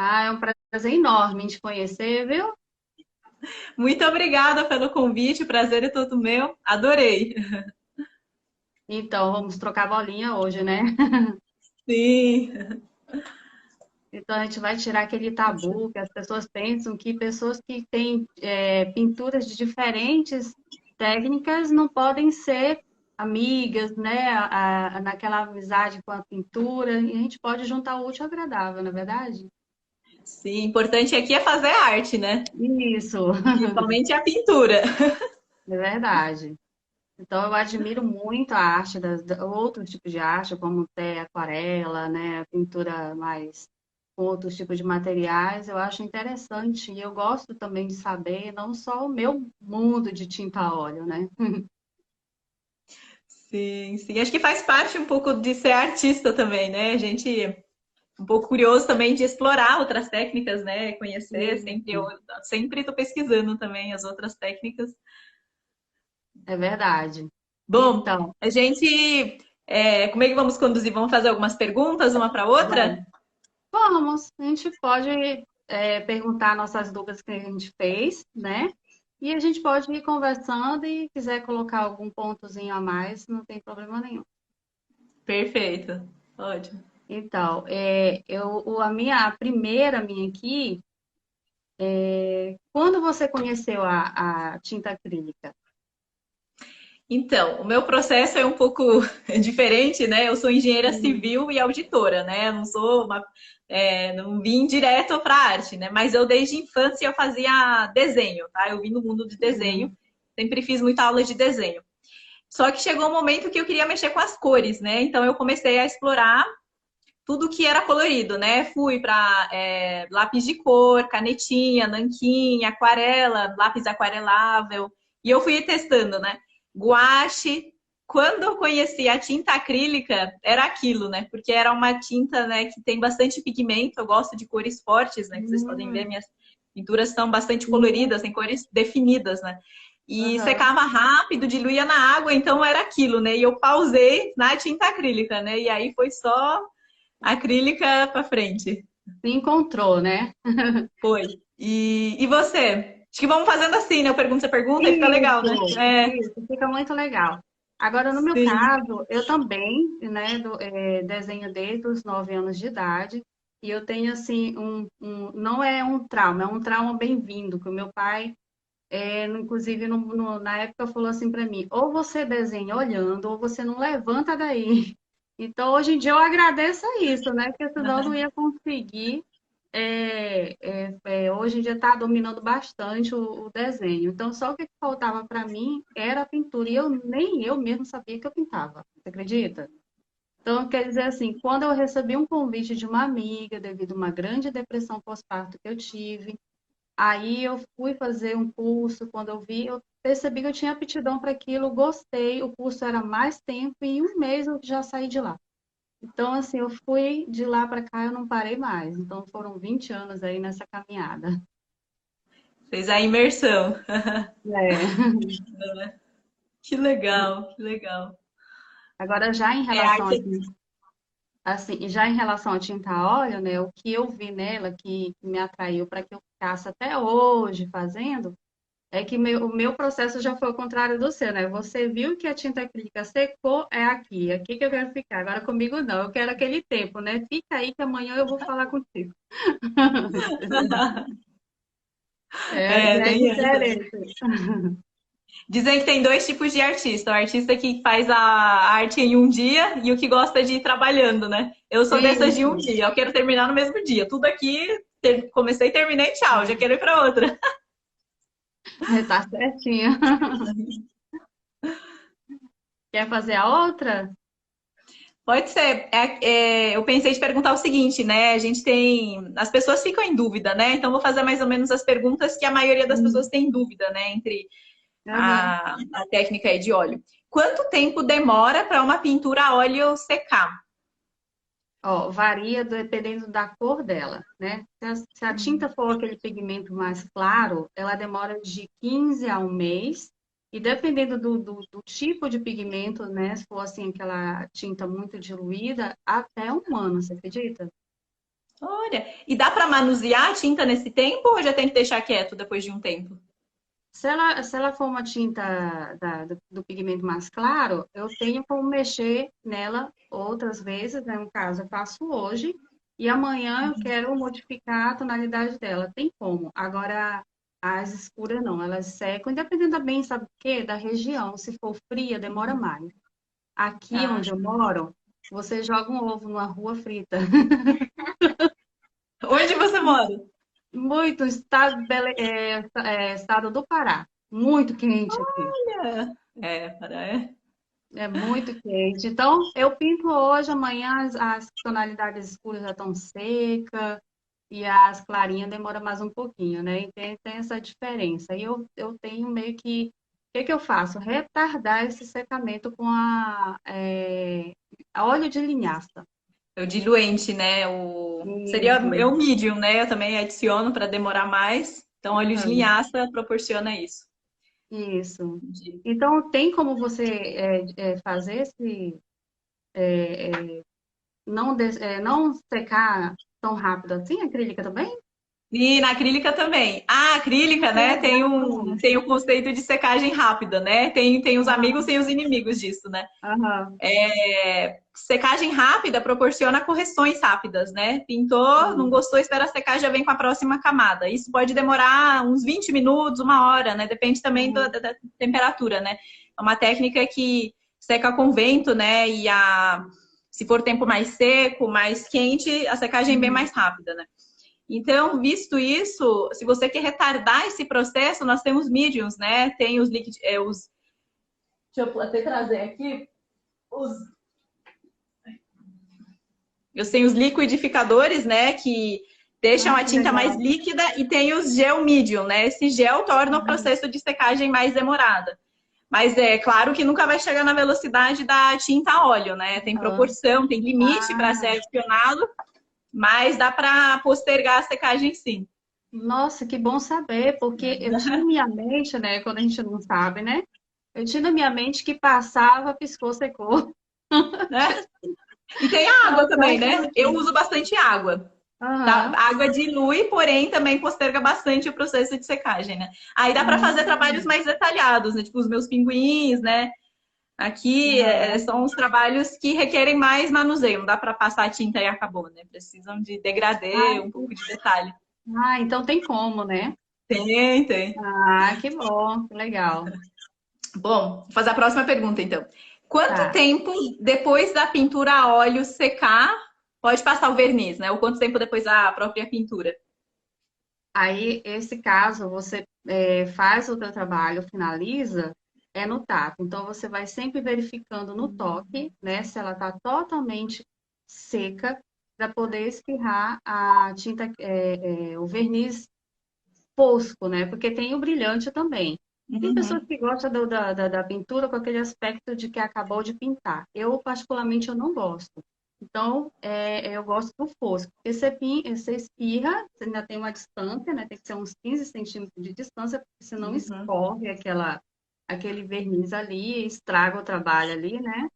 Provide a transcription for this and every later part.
Ah, é um prazer enorme te conhecer, viu? Muito obrigada pelo convite, o prazer é todo meu. Adorei. Então, vamos trocar bolinha hoje, né? Sim. Então, a gente vai tirar aquele tabu que as pessoas pensam que pessoas que têm pinturas de diferentes técnicas não podem ser amigas, né? Naquela amizade com a pintura. E a gente pode juntar o útil ao agradável, não é verdade? Sim, importante aqui é fazer arte, né? Isso, Principalmente a pintura. é verdade. Então, eu admiro muito a arte, outros tipos de arte, como até aquarela, né, a pintura mais com outros tipos de materiais. Eu acho interessante e eu gosto também de saber não só o meu mundo de tinta a óleo, né? Sim, sim. Acho que faz parte um pouco de ser artista também, né? A gente é um pouco curioso também de explorar outras técnicas, né? Conhecer, sempre eu Isso, sempre estou pesquisando também as outras técnicas. é verdade. Bom, Então, a gente, como é que vamos conduzir? Vamos fazer algumas perguntas uma para outra? vamos, a gente pode perguntar nossas dúvidas que a gente fez, né? E a gente pode ir conversando e quiser colocar algum pontozinho a mais, não tem problema nenhum. Perfeito. Ótimo. Então, a primeira minha aqui, quando você conheceu a tinta acrílica? Então, o meu processo é um pouco diferente, né? Eu sou engenheira Hum. civil e auditora, né? Eu não sou não vim direto para a arte, né? Mas eu desde a infância eu fazia desenho, tá? Eu vim no mundo de desenho, Hum. sempre fiz muita aula de desenho. Só que chegou um momento que eu queria mexer com as cores, né? Então eu comecei a explorar tudo que era colorido, né? Fui para lápis de cor, canetinha, nanquim, aquarela, lápis aquarelável. E eu fui testando, né? Guache. Quando eu conheci a tinta acrílica, era aquilo, né? Porque era uma tinta, né, que tem bastante pigmento. Eu gosto de cores fortes, né? Que vocês podem ver, Hum. minhas pinturas são bastante Sim. coloridas, tem cores definidas, né? E Aham. secava rápido, diluía na água, então era aquilo, né? E eu pausei na tinta acrílica, né? E aí foi só acrílica pra frente. Se encontrou, né? Foi. E você? Acho que vamos fazendo assim, né? Eu pergunto, você pergunta e fica legal, né? Isso, É, isso, fica muito legal. Agora, no meu sim. caso, eu também, né, desenho desde os 9 anos de idade, e eu tenho, assim, não é um trauma, é um trauma bem-vindo, que o meu pai, inclusive, na época, falou assim para mim, ou você desenha olhando, ou você não levanta daí. Então, hoje em dia, eu agradeço a isso, né, porque senão eu não ia conseguir hoje em dia está dominando bastante o desenho. Então, só o que faltava para mim era a pintura. E nem eu mesmo sabia que eu pintava. Você acredita? Então, quer dizer assim, quando eu recebi um convite de uma amiga, devido a uma grande depressão pós-parto que eu tive, aí eu fui fazer um curso. Quando eu vi, eu percebi que eu tinha aptidão para aquilo, gostei. O curso era mais tempo e em um mês eu já saí de lá. Então, assim, eu fui de lá para cá, eu não parei mais. Então, foram 20 anos aí nessa caminhada. Fez a imersão. É. Que legal, que legal. Agora, já em É relação a, arte. assim, já em relação à tinta a óleo, né, o que eu vi nela que me atraiu para que eu ficasse até hoje fazendo, é que o meu processo já foi o contrário do seu, né? Você viu que a tinta acrílica secou, é aqui que eu quero ficar. Agora comigo não, eu quero aquele tempo, né? Fica aí que amanhã eu vou falar contigo. É, É, já é tem essa. diferente. Dizem que tem dois tipos de artista. O artista que faz a arte em um dia e o que gosta de ir trabalhando, né? Eu sou dessas de um Isso, dia. Eu quero terminar no mesmo dia. Tudo aqui, comecei, terminei, tchau. Já quero ir para outra. tá certinho. Quer fazer a outra? Pode ser. Eu pensei te perguntar o seguinte, né? A gente tem. As pessoas ficam em dúvida, né? Então, vou fazer mais ou menos as perguntas que a maioria das pessoas tem dúvida, né? Entre Aham. a técnica aí de óleo. Quanto tempo demora para uma pintura a óleo secar? Ó, varia dependendo da cor dela, né? Se a tinta for aquele pigmento mais claro, ela demora de 15 a um mês. E dependendo do tipo de pigmento, né? Se for assim aquela tinta muito diluída, até um ano, você acredita? Olha, e dá para manusear a tinta nesse tempo ou já tem que deixar quieto depois de um tempo? Se ela for uma tinta do pigmento mais claro, eu tenho como mexer nela outras vezes, né? No caso, eu faço hoje e amanhã eu quero modificar a tonalidade dela. Tem como. Agora, as escuras não, elas secam, independente também, sabe o quê? Da região. Se for fria, demora mais. Aqui Ah, onde eu moro, você joga um ovo numa rua frita. onde você mora? Muito, estado do Pará. Muito quente aqui. Olha, para. É muito quente. Então, eu pinto hoje, amanhã as tonalidades escuras já estão secas e as clarinhas demora mais um pouquinho, né? E tem essa diferença. E eu tenho meio que. O que que eu faço? Retardar esse secamento com a óleo de linhaça. É o diluente, né? Seria Isso. o medium, né? Eu também adiciono para demorar mais. Então, óleo de Aham. linhaça proporciona isso. Isso. Entendi. Então, tem como você fazer esse. Não secar tão rápido assim, acrílica também? E na acrílica também. A acrílica, Que né, legal! tem o conceito de secagem rápida, né? Tem os amigos Aham, e os inimigos disso, né? aham, Secagem rápida proporciona correções rápidas, né? Pintou, não sim. gostou, espera secar, já vem com a próxima camada. Isso pode demorar uns 20 minutos, uma hora, né? Depende também Aham, da temperatura, né? É uma técnica que seca com vento, né? Se for tempo mais seco, mais quente, a secagem é bem uhum. mais rápida, né? Então, visto isso, se você quer retardar esse processo, nós temos mediums, né? Tem os líquidos, deixa eu até trazer aqui, os eu tenho os liquidificadores, né, que deixam Ah, a que tinta mais legal. líquida e tem os gel medium, né? Esse gel torna o Uhum. processo de secagem mais demorada. Mas é claro que nunca vai chegar na velocidade da tinta a óleo, né? Tem Aham. proporção, tem limite para ser Ah, adicionado, mas dá para postergar a secagem sim. nossa, que bom saber, porque eu tinha na minha mente, né, quando a gente não sabe, né? Eu tinha na minha mente que passava, piscou, secou. Né? E tem Tava água também, né? Eu certinho. uso bastante água. Tá? Aham. A água dilui, porém também posterga bastante o processo de secagem, né? Aí dá para fazer trabalhos Hum. mais detalhados, né? Tipo os meus pinguins, né? Aqui Aham. são os trabalhos que requerem mais manuseio, não dá para passar a tinta e acabou, né? Precisam de degradê, Ah, um pouco de detalhe. então tem como, né? Tem, tem. Ah, que bom, que legal. Bom, vou fazer a próxima pergunta então. Quanto Tá. tempo depois da pintura a óleo secar pode passar o verniz, né? Ou quanto tempo depois da própria pintura? Aí, esse caso, você faz o teu trabalho, finaliza, é no tato. Então, você vai sempre verificando no toque, né, se ela está totalmente seca, para poder espirrar a tinta, o verniz fosco, né? Porque tem o brilhante também. Tem pessoas Uhum. que gostam da pintura com aquele aspecto de que acabou de pintar. Eu, particularmente, eu não gosto. Então, eu gosto do fosco. Porque você espirra, você ainda tem uma distância, né? Tem que ser uns 15 centímetros de distância, porque senão Uhum. escorre aquele verniz ali, estraga o trabalho ali, né?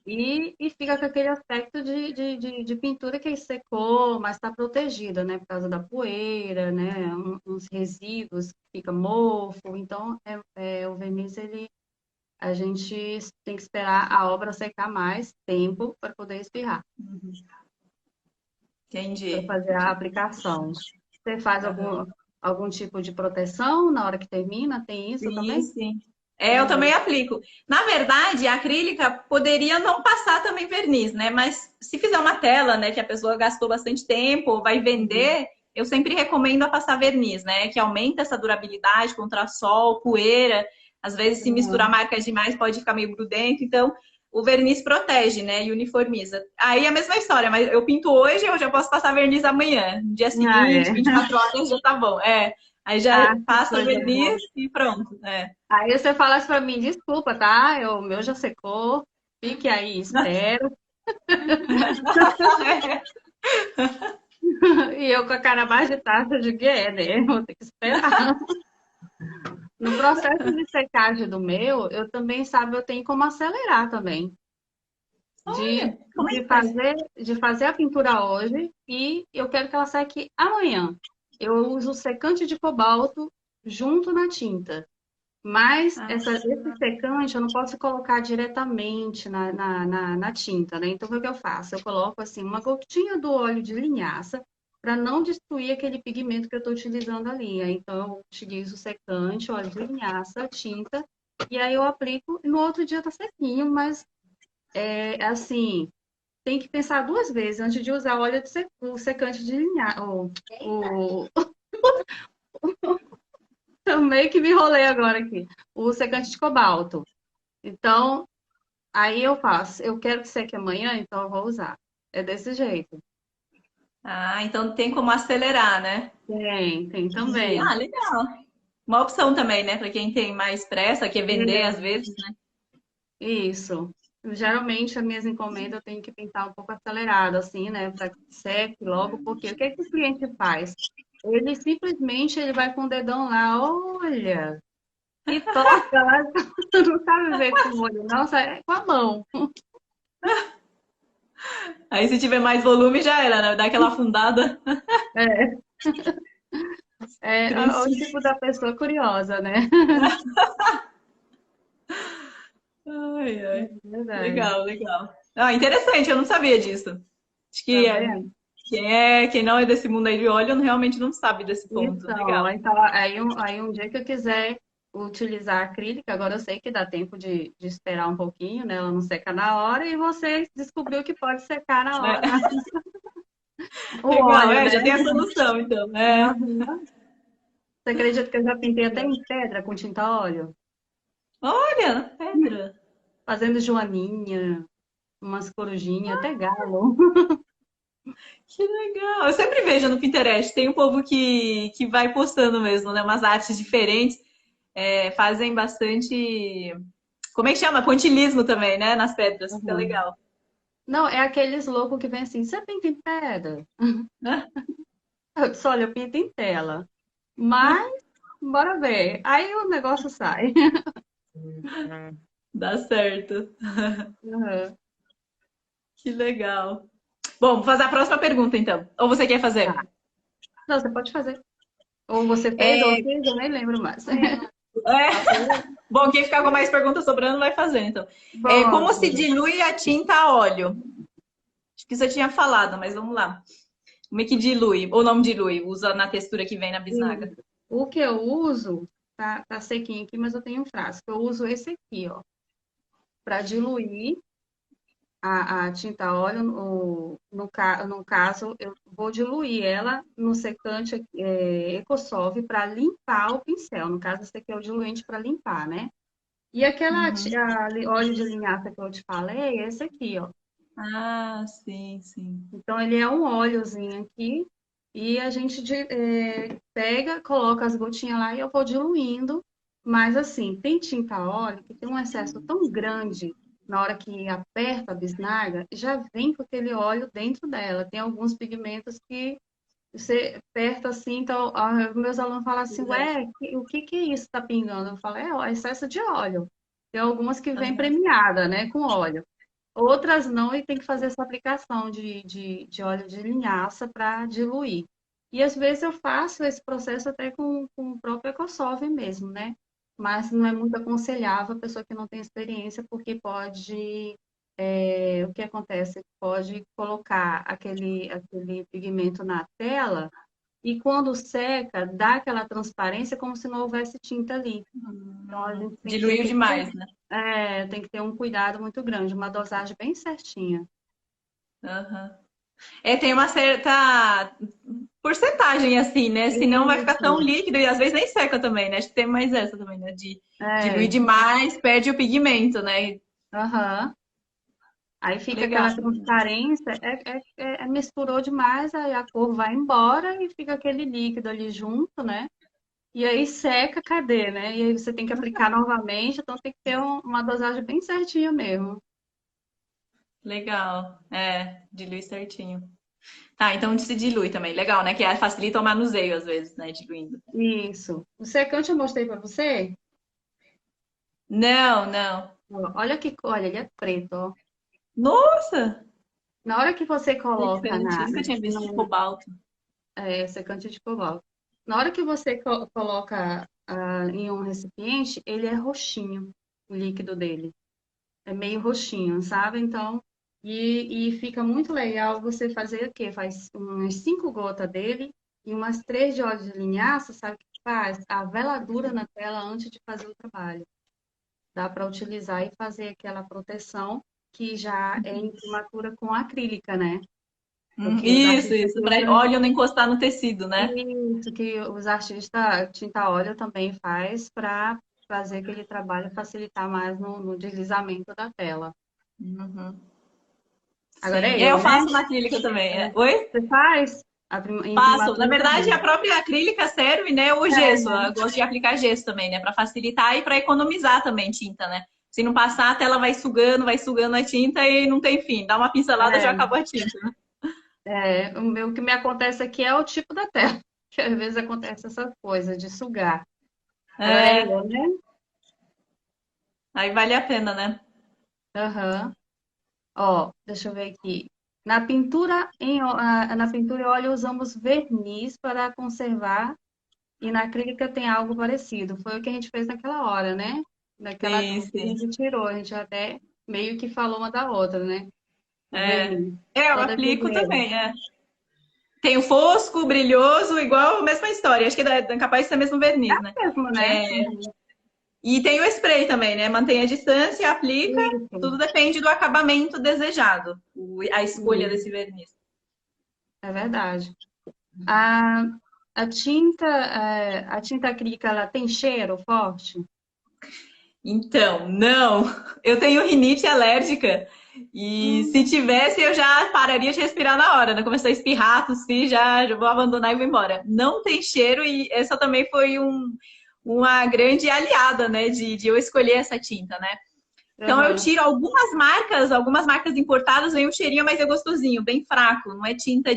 E fica com aquele aspecto de pintura que secou, mas está protegida, né? Por causa da poeira, né? Uns resíduos que fica mofo. Então, o verniz, a gente tem que esperar a obra secar mais tempo para poder espirrar, para Entendi. fazer a aplicação. Você faz Uhum. algum tipo de proteção na hora que termina? Tem isso Sim, também? sim. É, eu Uhum. também aplico. Na verdade, a acrílica poderia não passar também verniz, né? Mas se fizer uma tela, né, que a pessoa gastou bastante tempo, vai Uhum. vender, eu sempre recomendo a passar verniz, né? Que aumenta essa durabilidade contra sol, poeira. Às vezes, se misturar Uhum. marcas demais, pode ficar meio grudento. Então, o verniz protege, né? E uniformiza. Aí é a mesma história, mas eu pinto hoje, eu já posso passar verniz amanhã. No dia Ah, seguinte, é. 24 horas, já tá bom. É. Aí já Ah, que passa coisa boa. verniz e pronto. É. Aí você fala assim pra mim, desculpa, tá? O meu já secou. Fique aí, espero. E eu com a cara mais de taça, eu digo, né? Vou ter que esperar. No processo de secagem do meu, eu também, sabe, eu tenho como acelerar também. de, Olha, como é que faz? de fazer a pintura hoje e eu quero que ela seque amanhã. Eu uso secante de cobalto junto na tinta. Mas Ah, esse secante eu não posso colocar diretamente na tinta, né? Então, o que eu faço? Eu coloco assim uma gotinha do óleo de linhaça para não destruir aquele pigmento que eu estou utilizando ali. Aí, então, eu utilizo o secante, óleo de linhaça, tinta, e aí eu aplico e no outro dia tá sequinho, mas assim, tem que pensar duas vezes antes de usar o secante de linhaça. Eu meio que me enrolei agora aqui. O secante de cobalto. Então, aí eu faço, eu quero que seque amanhã, então eu vou usar. É desse jeito. então tem como acelerar, né? Tem Entendi. também. Ah, legal. Uma opção também, né? Para quem tem mais pressa, quer vender às É, vezes, né? isso. Geralmente, as minhas encomendas eu tenho que pintar um pouco acelerado, assim, né? Para que seque logo, porque o que é que o cliente faz? Ele simplesmente ele vai com o dedão lá, olha, e toca lá, não sabe ver com o olho, não, é com a mão. Aí se tiver mais volume já era, né? Dá aquela afundada. É, é o Triste. tipo da pessoa curiosa, né? Ai, ai. Verdade. Legal, legal. Ah, interessante, eu não sabia disso. Acho Tá que vendo? quem não é desse mundo aí de óleo realmente não sabe desse ponto. Então, Legal. aí um dia que eu quiser utilizar a acrílica, agora eu sei que dá tempo de esperar um pouquinho, né? Ela não seca na hora e você descobriu que pode secar na hora É, o legal, óleo, né? já tem a solução, então. Aham. Você acredita que eu já pintei até Legal. em pedra com tinta óleo? Olha, pedra. Fazendo joaninha, umas corujinhas, até galo. Que legal. Eu sempre vejo no Pinterest, tem um povo que vai postando mesmo, né? Umas artes diferentes. Fazem bastante. Como é que chama? Pontilismo também, né? Nas pedras. Fica Uhum. legal. Não, é aqueles loucos que vem assim, você pinta em pedra? Né? Eu disse, olha, eu pinto em tela. Mas, bora ver. Aí o negócio sai. Dá certo. Uhum. Que legal. Bom, vou fazer a próxima pergunta, então. Ou você quer Tá. fazer? Não, você pode fazer. Ou você fez, ou eu É, fiz, eu nem lembro mais. Bom, quem ficar com mais perguntas sobrando vai fazer, então. Como se Pronto. dilui a tinta a óleo? Acho que você tinha falado, mas vamos lá. Como é que dilui? Ou não dilui? Usa na textura que vem na bisnaga. E o que eu uso, tá sequinho aqui, mas eu tenho um frasco. Eu uso esse aqui, ó, para diluir a tinta óleo. No caso, eu vou diluir ela no secante Ecosolve para limpar o pincel. No caso, esse aqui é o diluente para limpar, né? E aquela Uhum. óleo de linhaça que eu te falei, é esse aqui, ó. Ah, sim, sim. Então, ele é um óleozinho aqui e a gente pega, coloca as gotinhas lá e eu vou diluindo. Mas, assim, tem tinta óleo que tem um excesso tão grande na hora que aperta a bisnaga, já vem com aquele óleo dentro dela. Tem alguns pigmentos que você aperta assim, então meus alunos falam assim, ué, o que que é isso que tá pingando? Eu falo, é excesso de óleo. Tem algumas que vem Aham. premiada, né, com óleo. Outras não, e tem que fazer essa aplicação de óleo de linhaça para diluir. E às vezes eu faço esse processo até com o próprio EcoSolve mesmo, né? Mas não é muito aconselhável a pessoa que não tem experiência, porque o que acontece? Pode colocar aquele pigmento na tela e quando seca, dá aquela transparência como se não houvesse tinta ali. Então a gente tem que ter Diluiu demais, né? tem que ter um cuidado muito grande, uma dosagem bem certinha. Aham. Tem uma certa porcentagem, assim, né? Senão vai ficar tão Isso. líquido e às vezes nem seca também, né? Acho que tem mais essa também, né? De diluir É, demais, perde o pigmento, né? aham. Aí fica Legal. aquela transparência, misturou demais, aí a cor vai embora e fica aquele líquido ali junto, né? E aí seca, cadê, né? E aí você tem que aplicar novamente, então tem que ter uma dosagem bem certinha mesmo. Legal. Dilui certinho. Tá, então se dilui também. Legal, né? Que facilita o manuseio às vezes, né? Diluindo. Isso. O secante eu mostrei para você. Não, não. Ó, olha que, olha, ele é preto, ó. Nossa! Na hora que você coloca Interessante. Nunca tinha visto de cobalto. secante de cobalto. Na hora que você coloca em um recipiente, ele é roxinho, o líquido dele. É meio roxinho, sabe? Então, e fica muito legal você fazer o quê? Faz umas 5 gotas dele e umas 3 de óleo de linhaça, sabe o que faz? A veladura na tela antes de fazer o trabalho. Dá para utilizar e fazer aquela proteção que já é em queimatura com acrílica, né? Porque os artistas Isso. Para usam óleo não encostar no tecido, né? isso que os artistas, tinta óleo também faz para fazer aquele trabalho facilitar mais no deslizamento da tela. Uhum. Agora Sim. é Eu eu, né? faço na acrílica também. Oi? Você faz em Faço. Na primatura verdade, a também. própria acrílica serve, né? O É, gesso. Eu gosto de aplicar gesso também, né? Para facilitar e para economizar também tinta, né? Se não passar, a tela vai sugando a tinta e não tem fim. Dá uma pincelada, já é, acabou a tinta, né? o que me acontece aqui é o tipo da tela, que às vezes acontece essas coisas de sugar. Agora é É, eu, né? aí vale a pena, né? Aham. Ó, deixa eu ver aqui. Na pintura em óleo usamos verniz para conservar e na acrílica tem algo parecido. Foi o que a gente fez naquela hora, né? Naquela Sim, dúvida que a sim. gente tirou. A gente até meio que falou uma da outra, né? O É, verniz. eu Toda aplico vez. também, é. Tem o fosco, o brilhoso, igual a mesma história. Acho que é capaz de ser mesmo verniz, né? Mesmo, né? Uhum. E tem o spray também, né? Mantém a distância, aplica, Isso, tudo depende do acabamento desejado, a escolha isso. desse verniz. É verdade. A, a tinta acrílica, ela tem cheiro forte? Então, não, eu tenho rinite alérgica e se Hum. tivesse eu já pararia de respirar na hora, né? Começar a espirrar, tossir, já vou abandonar e vou embora. Não tem cheiro e essa também foi uma grande aliada, né, de eu escolher essa tinta, né? Então eu Aham. tiro algumas marcas importadas, vem um cheirinho, mas é gostosinho, bem fraco. Não é tinta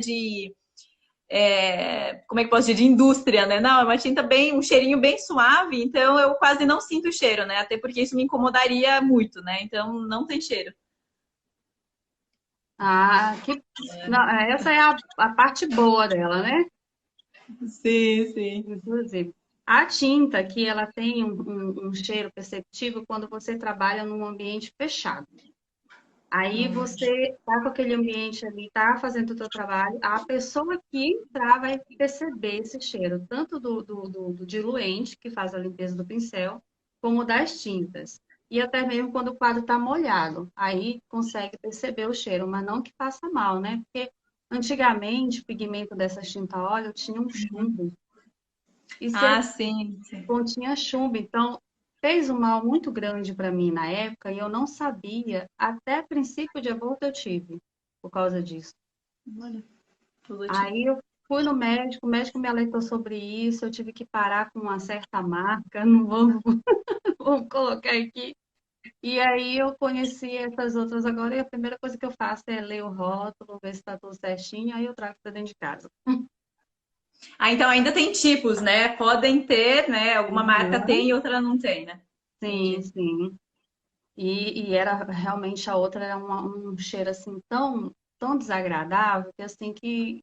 como é que posso dizer, de indústria, né? Não, é uma tinta bem, um cheirinho bem suave, então eu quase não sinto o cheiro, né? Até porque isso me incomodaria muito, né? Então não tem cheiro. Não, essa é a parte boa dela, né? Sim, sim. Inclusive. A tinta, que ela tem um cheiro perceptível quando você trabalha num ambiente fechado. Aí você tá com aquele ambiente ali, tá fazendo o teu trabalho, a pessoa que entrar vai perceber esse cheiro, tanto do diluente, que faz a limpeza do pincel, como das tintas. E até mesmo quando o quadro está molhado, aí consegue perceber o cheiro, mas não que faça mal, né? Porque antigamente o pigmento dessas tinta óleo tinha um chumbo. E se Ah, sim, sim. continha chumbo, então fez um mal muito grande para mim na época e eu não sabia, até princípio de aborto eu tive por causa disso. Olha, tudo tipo. Aí eu fui no médico, o médico me alertou sobre isso, eu tive que parar com uma certa marca, não vou, vou colocar aqui. E aí eu conheci essas outras agora e a primeira coisa que eu faço é ler o rótulo, ver se está tudo certinho, aí eu trago para dentro de casa. Ah, então ainda tem tipos, né? Podem ter, né? Alguma marca Uhum. tem e outra não tem, né? Sim, Entendi. sim. E era realmente a outra era um cheiro assim tão desagradável que assim que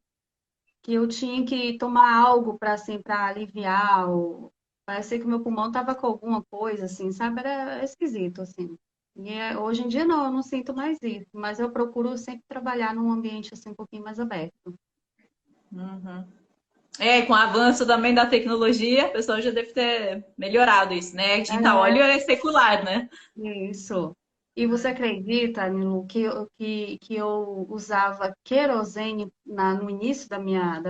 eu tinha que tomar algo para assim para aliviar o parecia que o meu pulmão tava com alguma coisa assim, sabe? Era esquisito assim. Hoje em dia não, eu não sinto mais isso, mas eu procuro sempre trabalhar num ambiente assim um pouquinho mais aberto. Uhum. É, com o avanço também da tecnologia, o pessoal já deve ter melhorado isso, né? Tinta óleo é secular, né? Isso. E você acredita, Nilu, que eu usava querosene no início da minha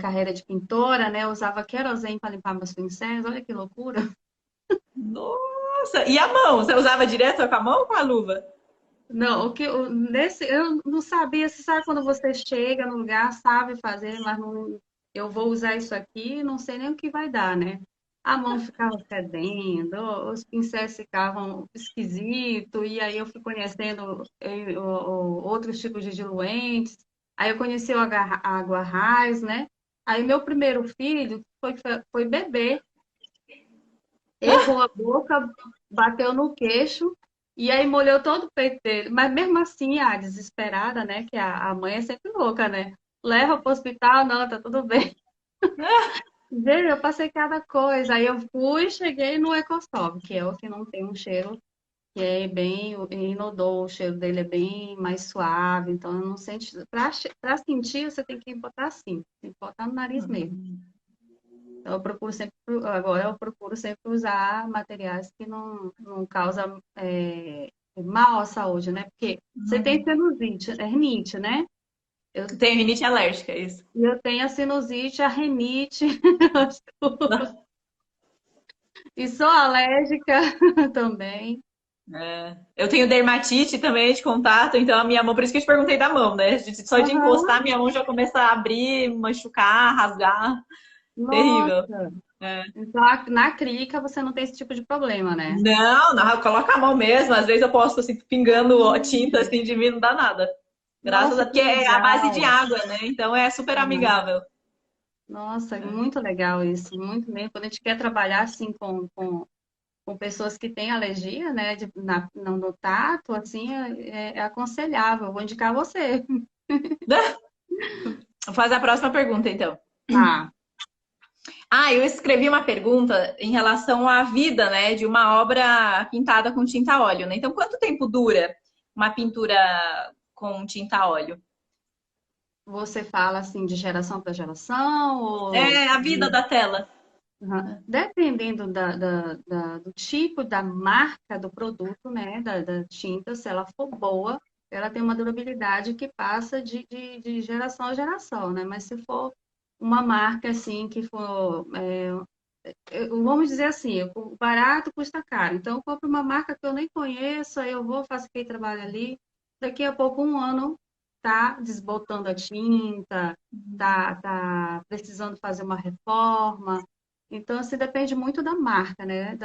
carreira de pintora, né? Eu usava querosene para limpar meus pincéis. Olha que loucura. Nossa! E a mão? Você usava direto com a mão ou com a luva? Não, eu não sabia, você sabe quando você chega no lugar, sabe fazer, mas não, eu vou usar isso aqui, não sei nem o que vai dar, né? A mão ficava fedendo, os pincéis ficavam esquisitos, e aí eu fui conhecendo outros tipos de diluentes. Aí eu conheci o água raiz, né? Aí meu primeiro filho foi bebê, errou a boca, bateu no queixo. E aí molhou todo o peito dele. Mas mesmo assim, a desesperada, né? Que a mãe é sempre louca, né? Leva pro hospital, não, tá tudo bem. Veio, eu passei cada coisa. Aí eu fui, cheguei no Ecosob, que é o que não tem um cheiro, que é bem inodor, o cheiro dele é bem mais suave, então eu não sente. Pra sentir, você tem que botar assim, tem que botar no nariz mesmo. Então eu procuro sempre, agora eu procuro sempre usar materiais que não causam mal à saúde, né? Porque você tem sinusite, rinite, né? Eu, Tenho rinite alérgica, é isso. eu tenho a sinusite, a rinite, e sou alérgica também. É. Eu tenho dermatite também de contato, então a minha mão, por isso que eu te perguntei da mão, né? Só de Aham. encostar, minha mão já começa a abrir, machucar, rasgar. Terrível. Nossa. É. Então, na clínica você não tem esse tipo de problema, né? Não, não, coloca a mão mesmo. Às vezes eu posso assim, pingando tinta assim de mim, não dá nada. Graças a Nossa, que porque é a base de legal. água, né? Então é super Aham. amigável. Nossa, é muito legal isso, muito mesmo. Quando a gente quer trabalhar assim com pessoas que têm alergia, né, no tato, assim, é aconselhável. Eu vou indicar você. Faz a próxima pergunta, então. Tá. Ah, eu escrevi uma pergunta em relação à vida, né, de uma obra pintada com tinta a óleo, né? Então, quanto tempo dura uma pintura com tinta a óleo? Você fala assim de geração para geração ou É a vida da tela. Aham. Dependendo do tipo, da marca do produto, né, da tinta, se ela for boa, ela tem uma durabilidade que passa de geração a geração, né? Mas se for uma marca assim que for, vamos dizer assim, o barato custa caro. Então eu compro uma marca que eu nem conheço, aí eu vou, faço aquele trabalho ali, daqui a pouco, um ano, tá desbotando a tinta, tá precisando fazer uma reforma. Então, assim, depende muito da marca, né,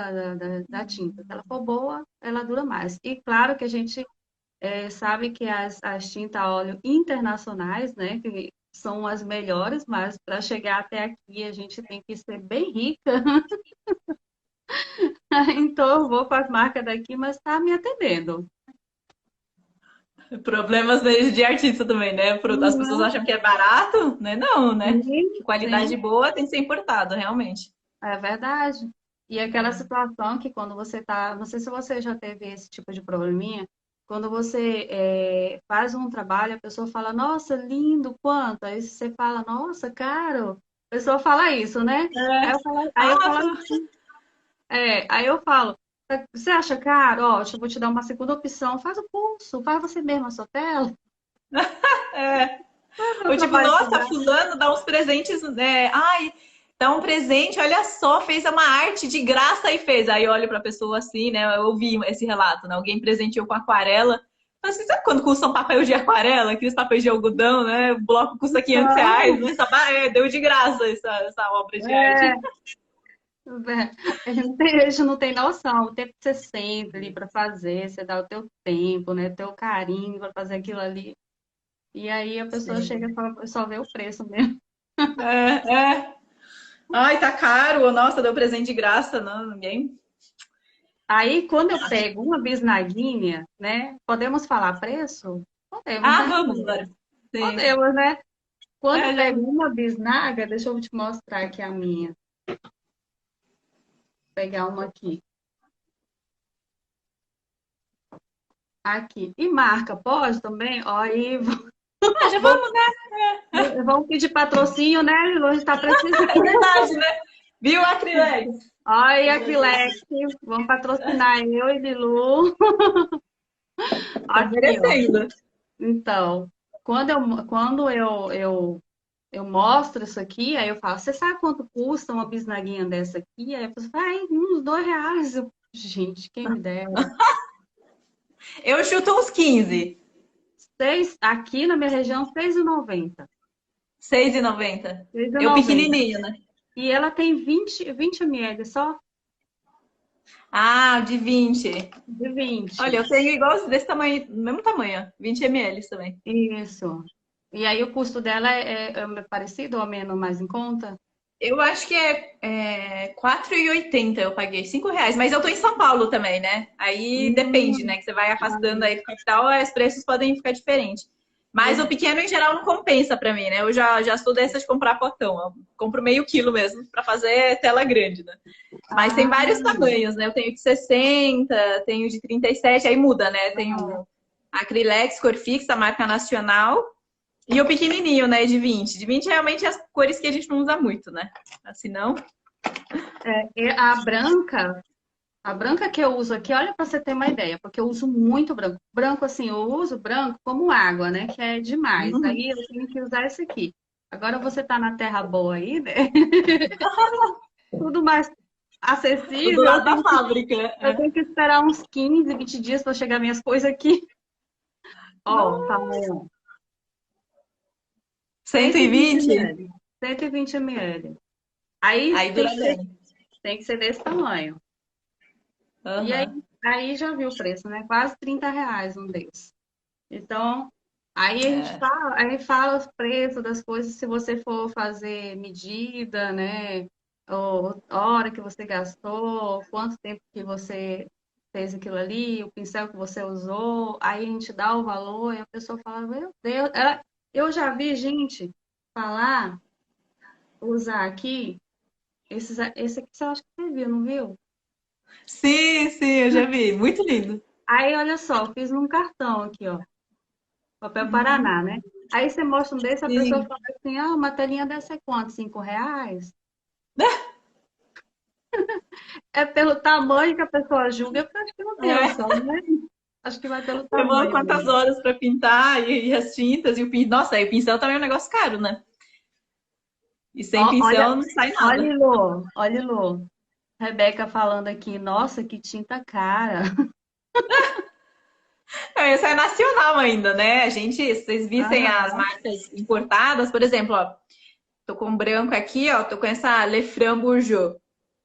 da tinta. Se ela for boa, ela dura mais. E claro que a gente sabe que as tintas a óleo internacionais, né, que são as melhores, mas para chegar até aqui a gente tem que ser bem rica. Então, eu vou com as marcas daqui, mas está me atendendo. Problemas de artista também, né? As pessoas Uhum. acham que é barato, né? Não, né? Sim, Que qualidade sim, boa tem que ser importado, realmente. é verdade. E aquela situação que quando você tá, não sei se você já teve esse tipo de probleminha, quando você faz um trabalho, a pessoa fala, nossa, lindo, quanto? Aí você fala, nossa, caro. A pessoa fala isso, né? É. Aí eu falo assim, aí eu falo, você acha caro? Ó, eu vou te dar uma segunda opção, faz o pulso, faz você mesmo a sua tela, É. faz o Ou tipo, trabalho de nossa, graça. fulano dá uns presentes, né? Ai, dá um presente, olha só, fez uma arte de graça e fez. Aí eu olho pra pessoa assim, né? Eu ouvi esse relato, né? Alguém presenteou com aquarela. Mas você sabe quando custa um papel de aquarela? Aqueles papéis de algodão, né? O bloco custa R$ 500, Então, né? Deu de graça essa obra de arte. é, a gente não tem noção, o tempo que você senta ali para fazer, você dá o teu tempo, né, teu carinho para fazer aquilo ali. E aí a pessoa chega e Sim. fala, só vê o preço mesmo. É. Ai, tá caro. Nossa, deu presente de graça, não, ninguém. Aí quando eu pego uma bisnaguinha, né, podemos falar preço? Podemos, Ah, né? vamos, Laura. Sim. Podemos, né? Quando eu É, já... pego uma bisnaga, deixa eu te mostrar aqui a minha. Vou pegar uma aqui. Aqui. E marca, pode também? Ó, aí Já vou, vamos, né? vamos pedir patrocínio, né? A gente está precisando. É verdade, né? Viu, Acrilex? Olha, Aquilex, vamos patrocinar eu e Bilu. Tá Aqui, ó. merecendo. Então, quando eu mostro isso aqui, aí eu falo, você sabe quanto custa uma bisnaguinha dessa aqui? Aí a pessoa fala, ai, uns R$ 2. Gente, quem me dera. Eu chuto uns 15. Aqui na minha região, 6,90. 6,90. Eu 6,90. pequenininho, né? E ela tem 20 ml só, Ah, de 20. de 20. Olha, eu tenho igual desse tamanho, mesmo tamanho, 20 ml também. Isso. E aí o custo dela é parecido ou menos mais em conta? Eu acho que é 4,80 eu paguei, R$ 5. Mas eu tô em São Paulo também, né? Aí depende, Hum, né? Que você vai afastando aí do capital, os preços podem ficar diferentes. Mas o pois pequeno, em geral, não compensa pra mim, né? Eu já sou dessas de comprar potão. Eu compro meio quilo mesmo pra fazer tela grande, né? Mas tem ah, vários tamanhos, né? Eu tenho de 60, tenho de 37, aí muda, né? aham. Tenho Acrylex, cor fixa, marca nacional. E o pequenininho, né, de 20. De 20 realmente é as cores que a gente não usa muito, né? Assim não. E a branca que eu uso aqui, olha para você ter uma ideia, porque eu uso muito branco. Branco, assim, eu uso branco como água, né? Que é demais. Uhum. Aí eu tenho que usar esse aqui. Agora você tá na terra boa aí, né? Tudo mais Do acessível. lado da fábrica. Eu É. tenho que esperar uns 15, 20 dias para chegar minhas coisas aqui. Ó, Nossa, tamanho 120 120? ml. 120 ml. Aí Aí dura bem. tem que ser desse tamanho. E aí, Aham. aí já viu o preço, né? Quase R$ 30 um desses. Então, É. a gente fala os preços das coisas se você for fazer medida, né? Ou hora que você gastou, quanto tempo que você fez aquilo ali, o pincel que você usou, aí a gente dá o valor e a pessoa fala, meu Deus, eu já vi gente falar, usar aqui, esse aqui você acha que você viu, não viu? Sim, sim, eu já vi. Muito lindo. Aí, olha só, fiz num cartão aqui, ó. Papel Uhum. Paraná, né? Aí você mostra um desse, a pessoa Sim. fala assim, ah, uma telinha dessa é quanto? R$ 5? É pelo tamanho que a pessoa julga, porque eu acho que não tem É. opção, né? Acho que vai pelo Levou tamanho quantas mesmo. horas para pintar e as tintas e o pincel. Nossa, aí o pincel também é um negócio caro, né? E sem Olha, pincel não sai nada. olha, Lô, olha, Lô. Rebeca falando aqui, nossa, que tinta cara. Isso é nacional ainda, né? A gente, se vocês vissem as Aham, marcas importadas, por exemplo, ó, tô com um branco aqui, ó, tô com essa Lefran Bourgeot,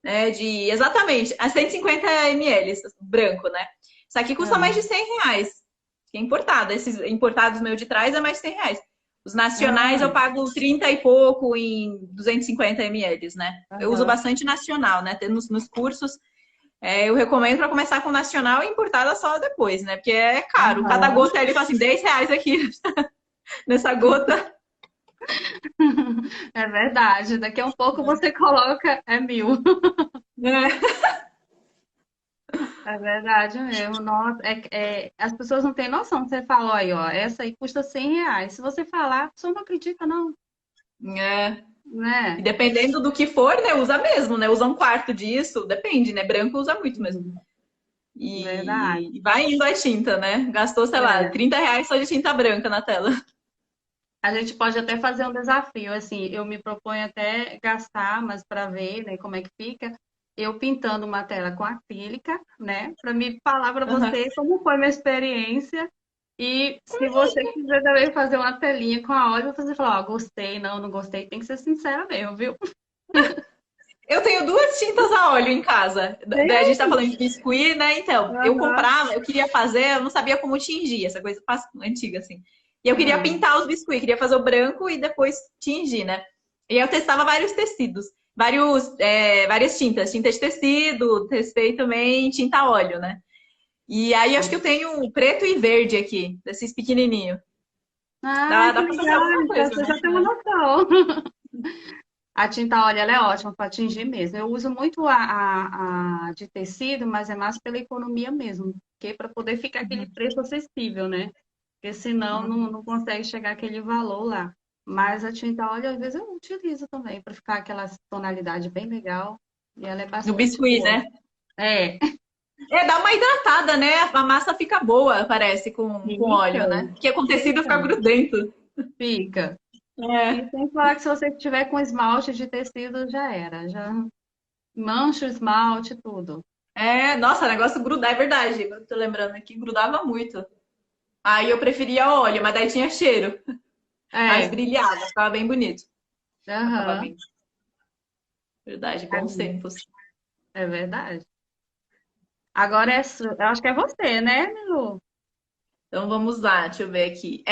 né? De exatamente a 150 ml, branco, né? Isso aqui custa mais de aham, R$ 100. Que é importado. Esses importados meu de trás é mais de R$ 100. Os nacionais eu aham, pago 30 e pouco em 250 ml, né? Eu uso aham, bastante nacional, né? Nos cursos, eu recomendo para começar com nacional e importada só depois, né? Porque é caro. Cada aham. gota ele fala assim, R$ 10 aqui nessa gota. É verdade. Daqui a um pouco você coloca, é 1.000. Né? É verdade mesmo. Nossa, as pessoas não têm noção. Você falou aí, ó, essa aí custa R$ 100. Se você falar, a pessoa não acredita, não, É. E né? dependendo do que for, né? Usa mesmo, né? Usa um quarto disso, depende, né? Branco usa muito mesmo. Uhum. Verdade. E vai indo a tinta, né? Gastou, sei lá, É. R$ 30 só de tinta branca na tela. A gente pode até fazer um desafio, assim, eu me proponho até gastar, mas para ver, né, como é que fica, eu pintando uma tela com acrílica, né, para me falar para Uhum. você como foi minha experiência. E se você quiser também fazer uma telinha com a óleo, você falar, ó, gostei, não, não gostei, tem que ser sincera mesmo, viu? Eu tenho duas tintas a óleo em casa. A gente tá Tem. falando de biscuit, né? Então, eu Aham. comprava, eu queria fazer, eu não sabia como tingir, essa coisa antiga, assim. E eu queria Aham. pintar os biscuits, queria fazer o branco e depois tingir, né? E eu testava vários tecidos, várias tintas, tinta de tecido, testei também tinta a óleo, né? E aí acho que eu tenho preto e verde aqui, desses pequenininhos. Ah, Dá que pra fazer legal, alguma então coisa, você já tem uma né? noção. A tinta óleo ela é ótima para atingir mesmo. Eu uso muito a de tecido, mas é mais pela economia mesmo, porque para poder ficar aquele preço acessível, né? Porque senão Uhum. não consegue chegar aquele valor lá. Mas a tinta óleo, às vezes, eu utilizo também para ficar aquela tonalidade bem legal. E ela é No bastante biscuit, boa. né? É, Dá uma hidratada, né? A massa fica boa, parece, com fica, óleo, né? Porque com tecido fica, fica grudento. fica. E É. sem falar que se você tiver com esmalte de tecido, já era. Já mancha o esmalte, tudo. Nossa, o negócio grudar, é verdade. Eu tô lembrando aqui, grudava muito. Aí eu preferia óleo, mas daí tinha cheiro. Mas É, brilhava, ficava bem bonito. aham. Acabamento. Verdade, bons tempos. É verdade. Agora eu acho que é você, né, Milu? Então vamos lá, deixa eu ver aqui.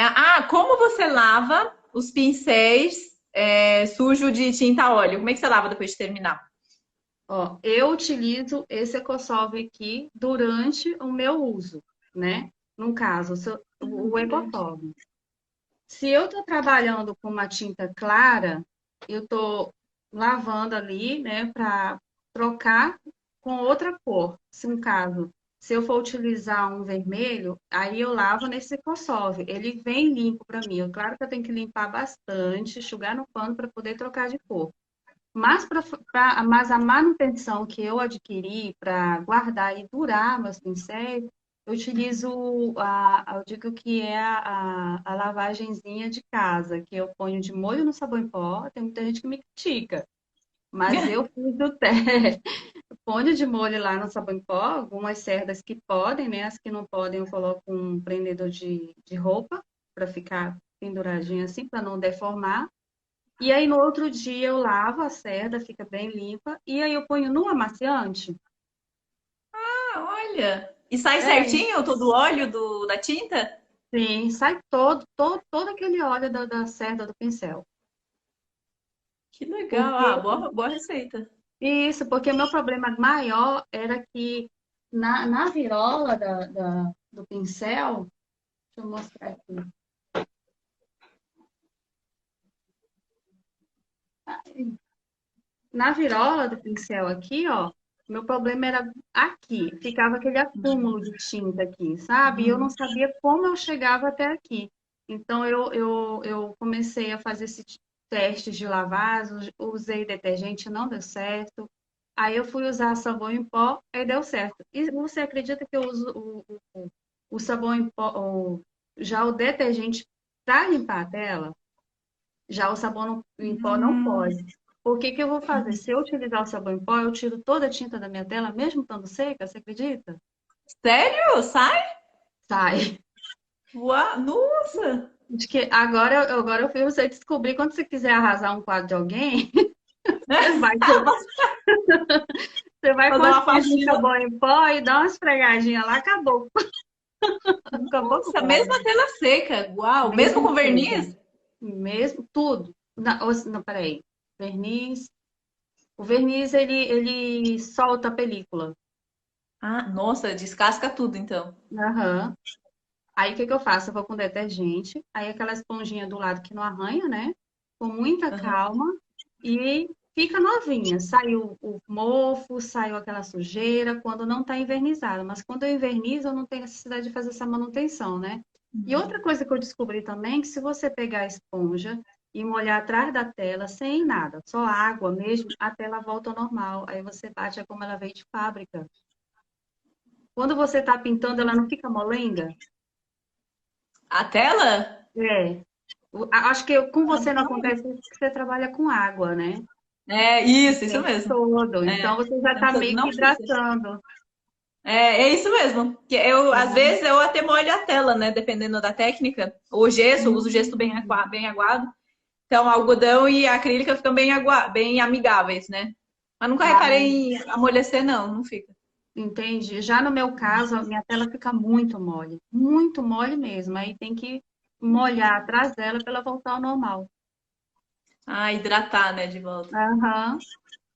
Como você lava os pincéis sujo de tinta a óleo. Como é que você lava depois de terminar? Ó, eu utilizo esse EcoSolve aqui durante o meu uso, né? No caso, o EcoSolve. Se eu estou trabalhando com uma tinta clara, eu estou lavando ali, né, para trocar com outra cor. Se um caso, se eu for utilizar um vermelho, aí eu lavo nesse EcoSolve. Ele vem limpo para mim. Claro que eu tenho que limpar bastante, enxugar no pano para poder trocar de cor. Mas a manutenção que eu adquiri para guardar e durar meus pincéis, eu utilizo, eu digo que é a lavagenzinha de casa, que eu ponho de molho no sabão em pó. Tem muita gente que me critica, mas eu fiz o teste. Ponho de molho lá no sabão em pó, algumas cerdas que podem, né? As que não podem, eu coloco um prendedor de roupa para ficar penduradinho assim, para não deformar. E aí, no outro dia, eu lavo a cerda, fica bem limpa. E aí, eu ponho no amaciante. Ah, olha! E sai É, certinho todo o óleo da tinta? sim, sai todo aquele óleo da cerda do pincel. Que legal! Porque, Ah, boa receita. porque o meu problema maior era que na virola do pincel, deixa eu mostrar aqui. Na virola do pincel aqui, ó, meu problema era aqui, ficava aquele acúmulo de tinta aqui, sabe? E eu não sabia como eu chegava até aqui. Então, eu comecei a fazer esses testes de lavagem, usei detergente, não deu certo. Aí eu fui usar sabão em pó, aí deu certo. E você acredita que eu uso o sabão em pó, já o detergente para limpar a tela? Já o sabão em pó não Hum, pode. O que que eu vou fazer? Se eu utilizar o sabão em pó, eu tiro toda a tinta da minha tela, mesmo estando seca, você acredita? sério? Sai? Sai. Nossa! De que agora eu fui você descobrir quando você quiser arrasar um quadro de alguém, você vai com Fazer as uma pinças de faxina. sabão em pó e dá uma esfregadinha lá, acabou. Acabou com o Nossa, quadro. mesma tela seca. Uau! Mesmo Mesmo com seca. verniz? Mesmo, tudo. Não, peraí. Verniz. O verniz, ele solta a película. Ah, nossa, descasca tudo então. Aham. Aí o que que eu faço? Eu vou com detergente, aí aquela esponjinha do lado que não arranha, né? Com muita Aham. calma e fica novinha. Saiu o mofo, saiu aquela sujeira quando não está envernizado. Mas quando eu envernizo, eu não tenho necessidade de fazer essa manutenção, né? E outra coisa que eu descobri também, é que se você pegar a esponja e molhar atrás da tela sem nada, só água mesmo, a tela volta ao normal. Aí você bate como ela veio de fábrica. Quando você está pintando, ela não fica molenga? A tela? É. Acho que com você não acontece isso porque você trabalha com água, né? É, O isso tempo mesmo. todo. É, Então você já está meio que não fica. hidratando. É isso mesmo. Às vezes, eu até molho a tela, né? Dependendo da técnica. O gesso, eu uso gesso bem aguado. Então, algodão e acrílica ficam bem amigáveis, né? Mas nunca Ah, reparei em amolecer, não. Não fica. entendi. Já no meu caso, a minha tela fica muito mole mesmo. Aí tem que molhar atrás dela para ela voltar ao normal. Ah, hidratar, né? De volta. Aham.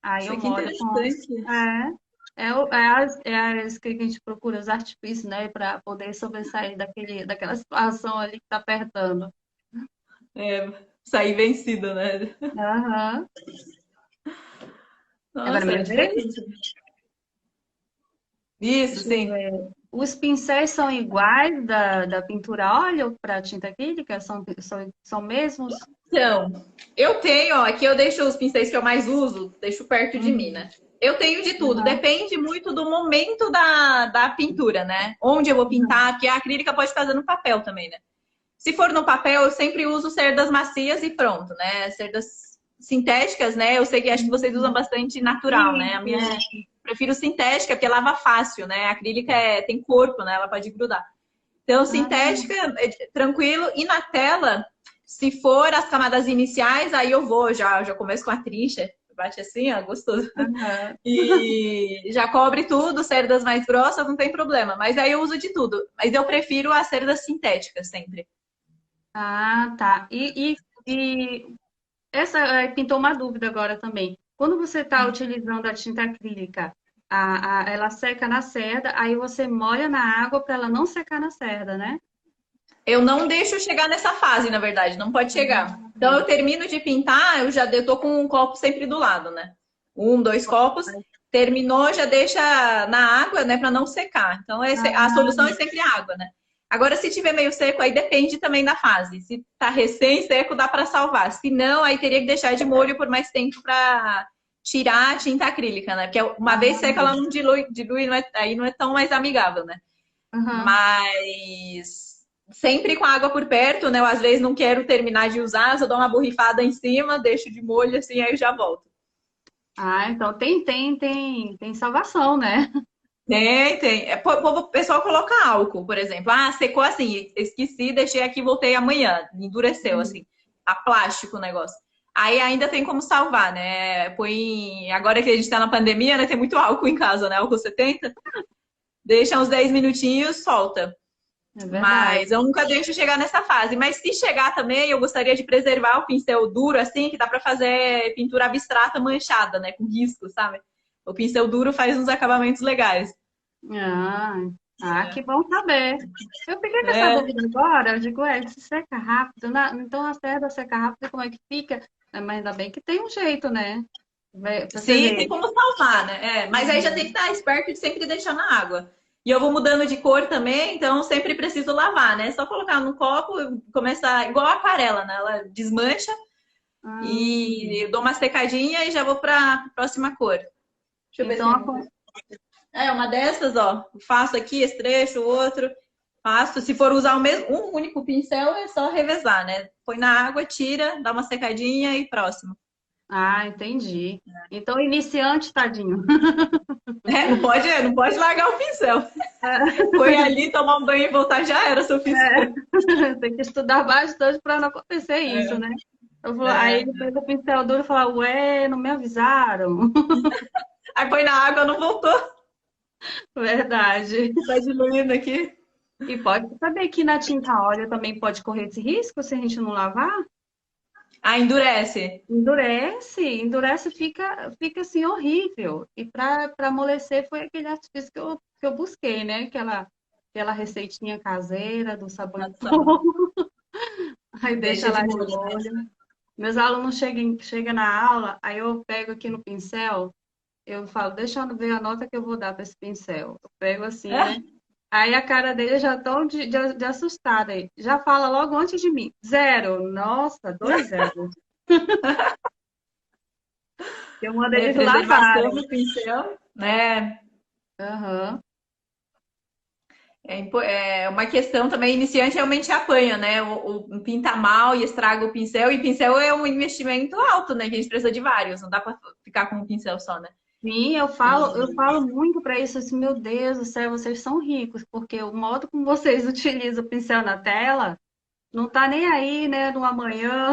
Aí Isso eu aqui é molho com. interessante. É as que a gente procura, os artifícios, né? Para poder sobressair daquela situação ali que está apertando. É, sair vencida, né? Aham. Agora é Nossa, minha vez? diferente. Isso, Deixa eu sim. ver. Os pincéis são iguais da pintura a óleo para tinta acrílica? São mesmos? Então, eu tenho, ó, aqui eu deixo os pincéis que eu mais uso, deixo perto de mim, Uhum. né? Eu tenho de tudo, Uhum. depende muito do momento da pintura, né? Onde eu vou Uhum. pintar, porque a acrílica pode fazer no papel também, né? Se for no papel, eu sempre uso cerdas macias e pronto, né? Cerdas sintéticas, né? Eu sei que acho que vocês usam Uhum. bastante natural, né? A Isso, minha isso. prefiro sintética porque lava fácil, né? A acrílica tem corpo, né? Ela pode grudar. Então, Ah, sintética, tranquilo. E na tela, se for as camadas iniciais, aí eu vou, já começo com a trincha. Bate assim, ó, gostoso. aham. E já cobre tudo, cerdas mais grossas, não tem problema. Mas aí eu uso de tudo. Mas eu prefiro as cerdas sintéticas sempre. Ah, tá. E Pintou uma dúvida agora também. Quando você está utilizando a tinta acrílica, ela seca na cerda, aí você molha na água para ela não secar na cerda, né? Eu não deixo chegar nessa fase, na verdade, não pode chegar. Então eu Hum. termino de pintar, eu tô com um copo sempre do lado, né? Um, dois copos. Terminou, já deixa na água, né, para não secar. Então a solução é sempre água, né? Agora, se tiver meio seco, aí depende também da fase. Se tá recém-seco, dá para salvar. Se não, aí teria que deixar de molho por mais tempo para tirar a tinta acrílica, né? Porque uma vez seca, ela não dilui, aí não é tão mais amigável, né? Aham. Mas sempre com a água por perto, né? Eu às vezes não quero terminar de usar, só dou uma borrifada em cima, deixo de molho assim, aí eu já volto. Então tem salvação, né? Tem. O pessoal coloca álcool, por exemplo. Ah, secou assim, esqueci, deixei aqui, voltei amanhã. Endureceu, assim. A plástico o negócio. Aí ainda tem como salvar, né? Agora que a gente tá na pandemia, né? Tem muito álcool em casa, né? Álcool 70. Deixa uns 10 minutinhos, solta. É verdade. Mas eu nunca deixo chegar nessa fase. Mas se chegar também, eu gostaria de preservar o pincel duro, assim, que dá para fazer pintura abstrata manchada, né? Com risco, sabe? O pincel duro faz uns acabamentos legais. Ah, que bom saber. Eu fiquei com essa É, dúvida agora, eu digo, se seca rápido, então a cerda seca rápido, como é que fica? Mas ainda bem que tem um jeito, né? Pra você sim, tem ver. como salvar, né? Mas aí já tem que estar esperto de sempre deixar na água. E eu vou mudando de cor também, então sempre preciso lavar, né? Só colocar no copo, começar igual a aquarela, né? Ela desmancha Ah, e eu dou uma secadinha e já vou para a próxima cor. Deixa eu ver se então, tem uma. É, uma dessas, ó. Faço aqui esse trecho, o outro. Faço. Se for usar um único pincel, é só revezar, né? Põe na água, tira, dá uma secadinha e próximo. entendi. Então, iniciante, tadinho. É, não pode largar o pincel. Foi ali, tomar um banho e voltar, já era suficiente. Tem que estudar bastante para não acontecer isso, né? Aí É. ele pega o pincel duro e fala, ué, não me avisaram. Aí põe na água, não voltou. Verdade. Tá diluindo aqui. E pode saber que na tinta óleo também pode correr esse risco se a gente não lavar? Ah, endurece. Endurece, fica assim horrível. E para amolecer foi aquele artifício que eu busquei, né? Aquela receitinha caseira do sabão em Nossa, pó. Aí deixa deixa de lá de molho, né? molho. Meus alunos chegam na aula, aí eu pego aqui no pincel, eu falo, deixa eu ver a nota que eu vou dar para esse pincel. Eu pego assim, né? Aí a cara dele já tão de assustada aí. Já fala logo antes de mim. Zero. Nossa, 2 zeros. Eu mando É, eles preservação lavarem. do pincel, né? Aham. É uma questão também, iniciante realmente apanha, né? O pinta mal e estraga o pincel, e pincel é um investimento alto, né? Que a gente precisa de vários, não dá pra ficar com um pincel só, né? Sim, eu falo muito para isso assim, meu Deus do céu, vocês são ricos, porque o modo como vocês utilizam o pincel na tela não tá nem aí, né, no amanhã,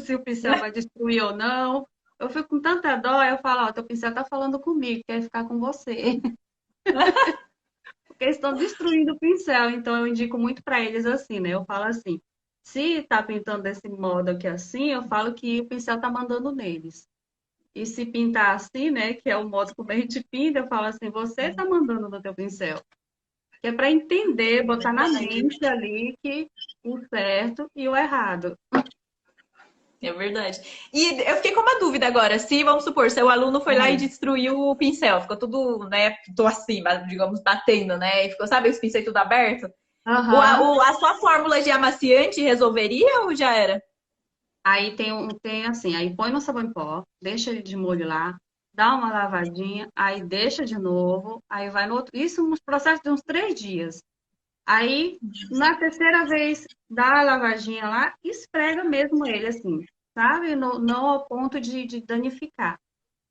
se o pincel vai destruir ou não. Eu fico com tanta dó, eu falo, ó, teu pincel tá falando comigo, quer ficar com você. Porque eles estão destruindo o pincel, então eu indico muito para eles assim, né? Eu falo assim, se tá pintando desse modo aqui assim, eu falo que o pincel tá mandando neles. E se pintar assim, né, que é o modo como a gente pinta, eu falo assim, você tá mandando no teu pincel. Que é para entender, botar na mente ali que o certo e o errado. É verdade. E eu fiquei com uma dúvida agora. Se, vamos supor, seu aluno foi lá e Hum. destruiu o pincel, ficou tudo, né, tô assim, digamos, batendo, né? E ficou, sabe, os pincéis tudo aberto. Aham. A sua fórmula de amaciante resolveria ou já era? Aí tem assim, aí põe no sabão em pó, deixa ele de molho lá, dá uma lavadinha, aí deixa de novo, aí vai no outro. Isso nos processos de uns 3 dias. Aí, na terceira vez, dá a lavadinha lá, esfrega mesmo ele assim, sabe? Não ao ponto de danificar.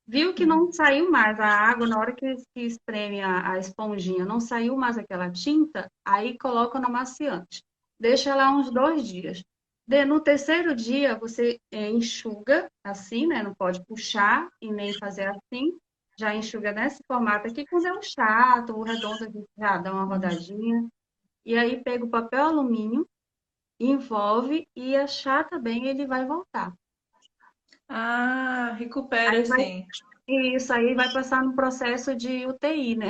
Viu que não saiu mais a água na hora que espreme a esponjinha, não saiu mais aquela tinta, aí coloca no amaciante. Deixa lá uns 2 dias. No terceiro dia, você enxuga assim, né? Não pode puxar e nem fazer assim. Já enxuga nesse formato aqui. Quando é um chato, o redondo, a gente já dá uma rodadinha. E aí pega o papel alumínio, envolve e achar também ele vai voltar. Ah, recupera, Aí vai, sim. isso aí vai passar no processo de UTI, né?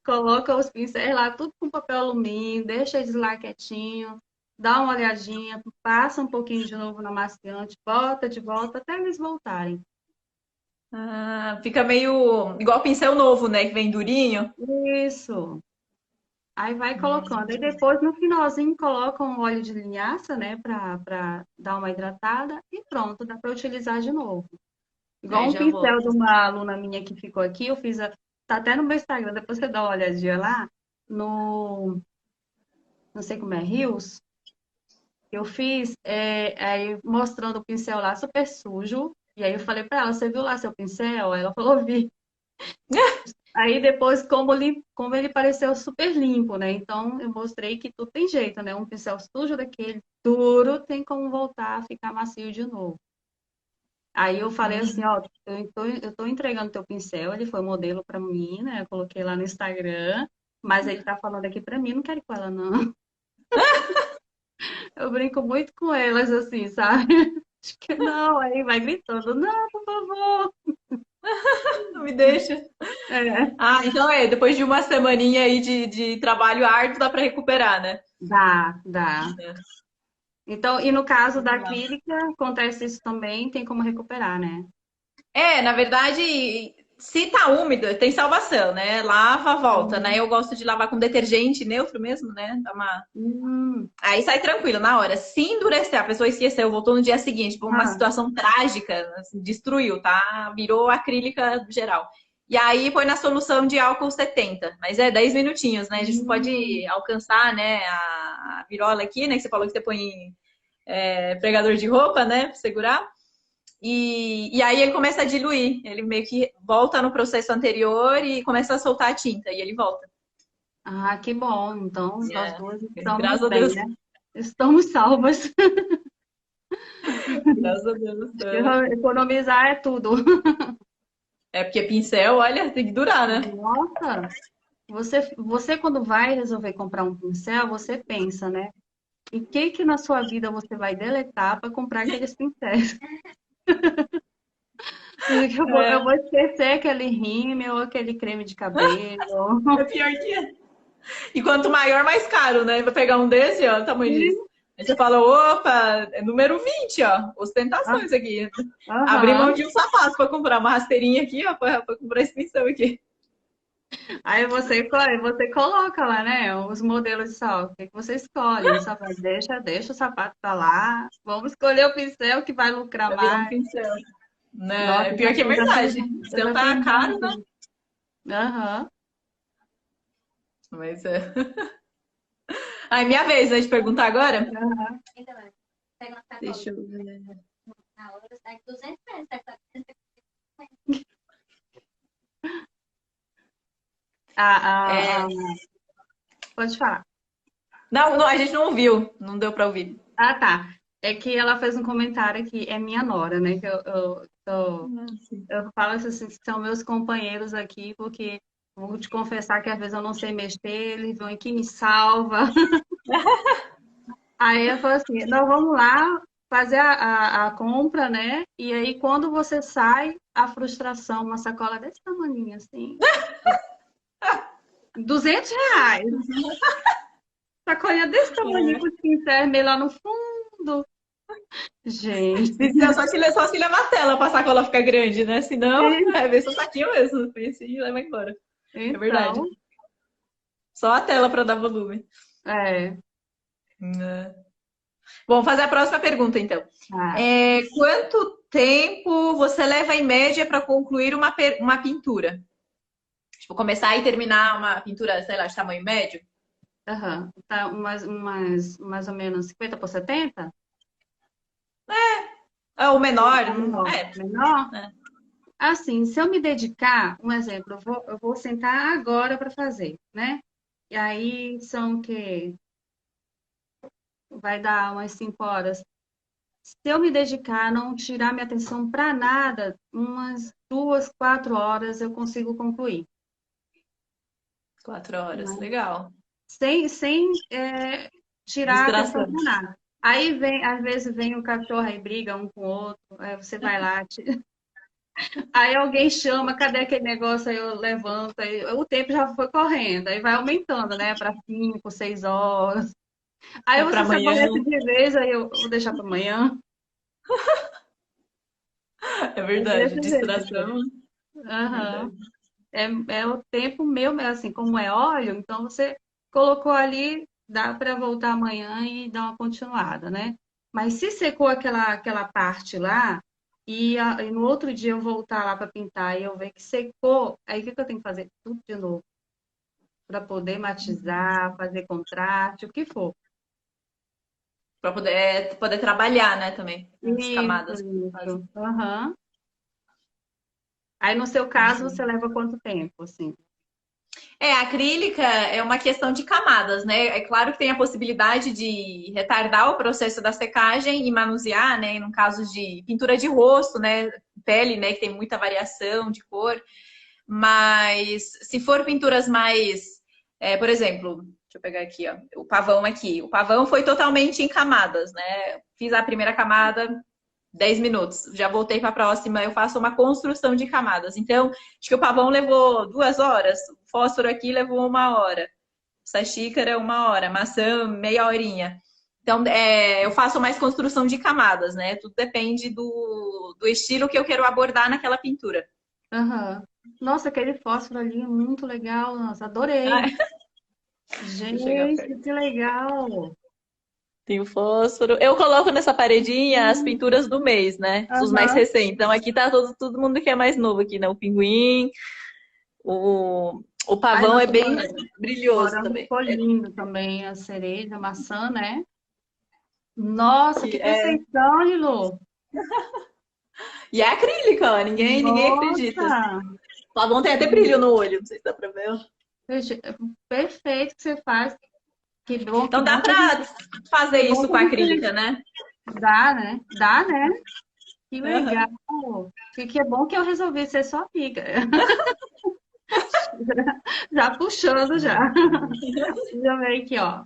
Coloca os pincéis lá, tudo com papel alumínio, deixa eles lá quietinho, dá uma olhadinha, passa um pouquinho de novo na maciante, bota de volta até eles voltarem. Ah, fica meio igual pincel novo, né? Que vem durinho. Isso. Aí vai colocando. Aí depois, no finalzinho, coloca um óleo de linhaça, né, para dar uma hidratada e pronto, dá para utilizar de novo. Igual Aí um já pincel de volta. uma aluna minha que ficou aqui, eu fiz tá até no meu Instagram, depois você dá uma olhadinha lá, no, não sei como é, Rios, eu fiz aí mostrando o pincel lá super sujo, e aí eu falei para ela, você viu lá seu pincel? Ela falou, vi. Aí depois, como ele pareceu super limpo, né? Então eu mostrei que tudo tem jeito, né? Um pincel sujo daquele, duro, tem como voltar a ficar macio de novo. Aí eu falei assim, Hum. ó, eu tô entregando teu pincel, ele foi modelo para mim, né? Eu coloquei lá no Instagram, mas ele tá falando aqui para mim, não quero ir com ela, não. Eu brinco muito com elas, assim, sabe? Acho que não, aí vai gritando, não, por favor. Não me deixa. É, Ah, então depois de uma semaninha aí de trabalho árduo, dá para recuperar, né? dá, dá. Então, e no caso da Legal. acrílica, acontece isso também, tem como recuperar, né? Na verdade, se tá úmido, tem salvação, né? Lava, volta, né? Uhum. Eu gosto de lavar com detergente neutro mesmo, né? Dá uma... Hum. Aí sai tranquilo na hora. Se endurecer, a pessoa esqueceu, voltou no dia seguinte, por uma Ah. situação trágica, assim, destruiu, tá? Virou acrílica geral. E aí põe na solução de álcool 70. Mas 10 minutinhos, né? A gente não Hum. pode alcançar, né, a virola aqui, né? Que você falou que você põe pregador de roupa, né? Pra segurar. E aí ele começa a diluir. Ele meio que volta no processo anterior e começa a soltar a tinta. E ele volta. Ah, que bom. Então, nós duas Graças estamos a bem, Deus. né? Estamos salvas. Graças a Deus. Economizar é tudo. Porque pincel, olha, tem que durar, né? Nossa, você quando vai resolver comprar um pincel, você pensa, né? E o que que na sua vida você vai deletar para comprar aqueles pincéis? Porque eu vou esquecer aquele rímel, aquele creme de cabelo. É pior que é. E quanto maior, mais caro, né? Vai pegar um desse, ó, o tamanho disso. Aí você fala, opa, é número 20, ó. Ah, Ostentações aqui. Abrir mão aham. de um sapato pra comprar uma rasteirinha aqui, ó, pra comprar esse pincel aqui. Aí você coloca lá, né, os modelos de salto. O que que você escolhe? Só fala, deixa o sapato pra lá. Vamos escolher o pincel que vai lucrar Vai virar um mais. pincel. Né? Nossa, É pior que é eu já fiz, verdade. O eu pincel já tá fiz caro, muito né? isso. Aham. Mas é. Ai, minha vez, né, de perguntar agora? Aham. Deixa eu ver. A, pode falar. Não, não, a gente não ouviu. Não deu pra ouvir. Ah, tá. É que ela fez um comentário que é minha nora, né? Que eu falo assim, que são meus companheiros aqui, porque vou te confessar que às vezes eu não sei mexer, eles vão aqui e me salva. Aí eu falo assim, não, vamos lá fazer a compra, né? E aí quando você sai, a frustração, uma sacola desse tamanho, assim, R$ 200. Sacolinha desse tamanho com os pincéis meio lá no fundo. Gente, Precisa só se levar a tela pra sacola ficar grande, né? Senão, ver seu saquinho mesmo. Pensa e leva embora. É verdade. então, Só a tela pra dar volume. é. Né? Bom, fazer a próxima pergunta, então. Ah, Quanto tempo você leva em média para concluir uma pintura? Tipo, começar e terminar uma pintura, sei lá, de tamanho médio? aham. Tá mais ou menos 50 por 70. O menor? Ou menor? É. Menor? É. Assim, se eu me dedicar, um exemplo, eu vou sentar agora para fazer, né? E aí são o quê? Vai dar umas 5 horas. Se eu me dedicar, não tirar minha atenção para nada, umas 2, 4 horas eu consigo concluir, 4 horas, né? legal. Sem tirar a atenção Distração. para nada. Aí vem, às vezes vem um cachorro aí briga um com o outro, aí você vai lá, aí alguém chama, cadê aquele negócio? Aí eu levanto, aí o tempo já foi correndo, aí vai aumentando, né, para 5, 6 horas. Aí É para você se amanhã. aborrece de vez, aí eu vou deixar para amanhã. É É verdade, desse jeito. distração. Aham. Verdade. É o tempo meu, assim, como é óleo, então você colocou ali, dá para voltar amanhã e dar uma continuada, né? Mas se secou aquela parte lá, e no outro dia eu voltar lá para pintar e eu ver que secou, aí o que que eu tenho que fazer? Tudo de novo, para poder matizar, fazer contraste, o que for. Para poder trabalhar, né, também, as Isso, camadas. isso. Aham. Aí, no seu caso, você leva quanto tempo, assim? É, a acrílica é uma questão de camadas, né? É claro que tem a possibilidade de retardar o processo da secagem e manusear, né? No caso de pintura de rosto, né? Pele, né? Que tem muita variação de cor. Mas se for pinturas mais, por exemplo, deixa eu pegar aqui, ó, o pavão aqui. O pavão foi totalmente em camadas, né? Fiz a primeira camada, 10 minutos. Já voltei para a próxima, eu faço uma construção de camadas. Então, acho que o pavão levou 2 horas, o fósforo aqui levou 1 hora, essa xícara 1 hora, maçã meia horinha. Então, eu faço mais construção de camadas, né? Tudo depende do estilo que eu quero abordar naquela pintura. Aham. Nossa, aquele fósforo ali é muito legal. Nossa, Ah, adorei. deixa eu chegar Gente, perto. que legal. Tem o fósforo. Eu coloco nessa paredinha as pinturas do mês, né? Os mais Aham. recentes. Então aqui tá todo mundo que é mais novo aqui, né? O pinguim, o Ai, pavão é nosso bem brilhoso morango também. ficou lindo também. A cereja, a maçã, né? Nossa, que perfeição, Lilo. E é acrílica, ó. Ninguém acredita. Nossa. O pavão tem até brilho no olho, não sei se dá pra ver. Perfeito que você faz. Que Então dá bom que a gente, pra fazer que bom isso que com a a acrílica, gente né? dá, né? Dá, né? Que legal. Uhum. Que é bom que eu resolvi ser sua amiga. Já puxando já. Já veio aqui, ó.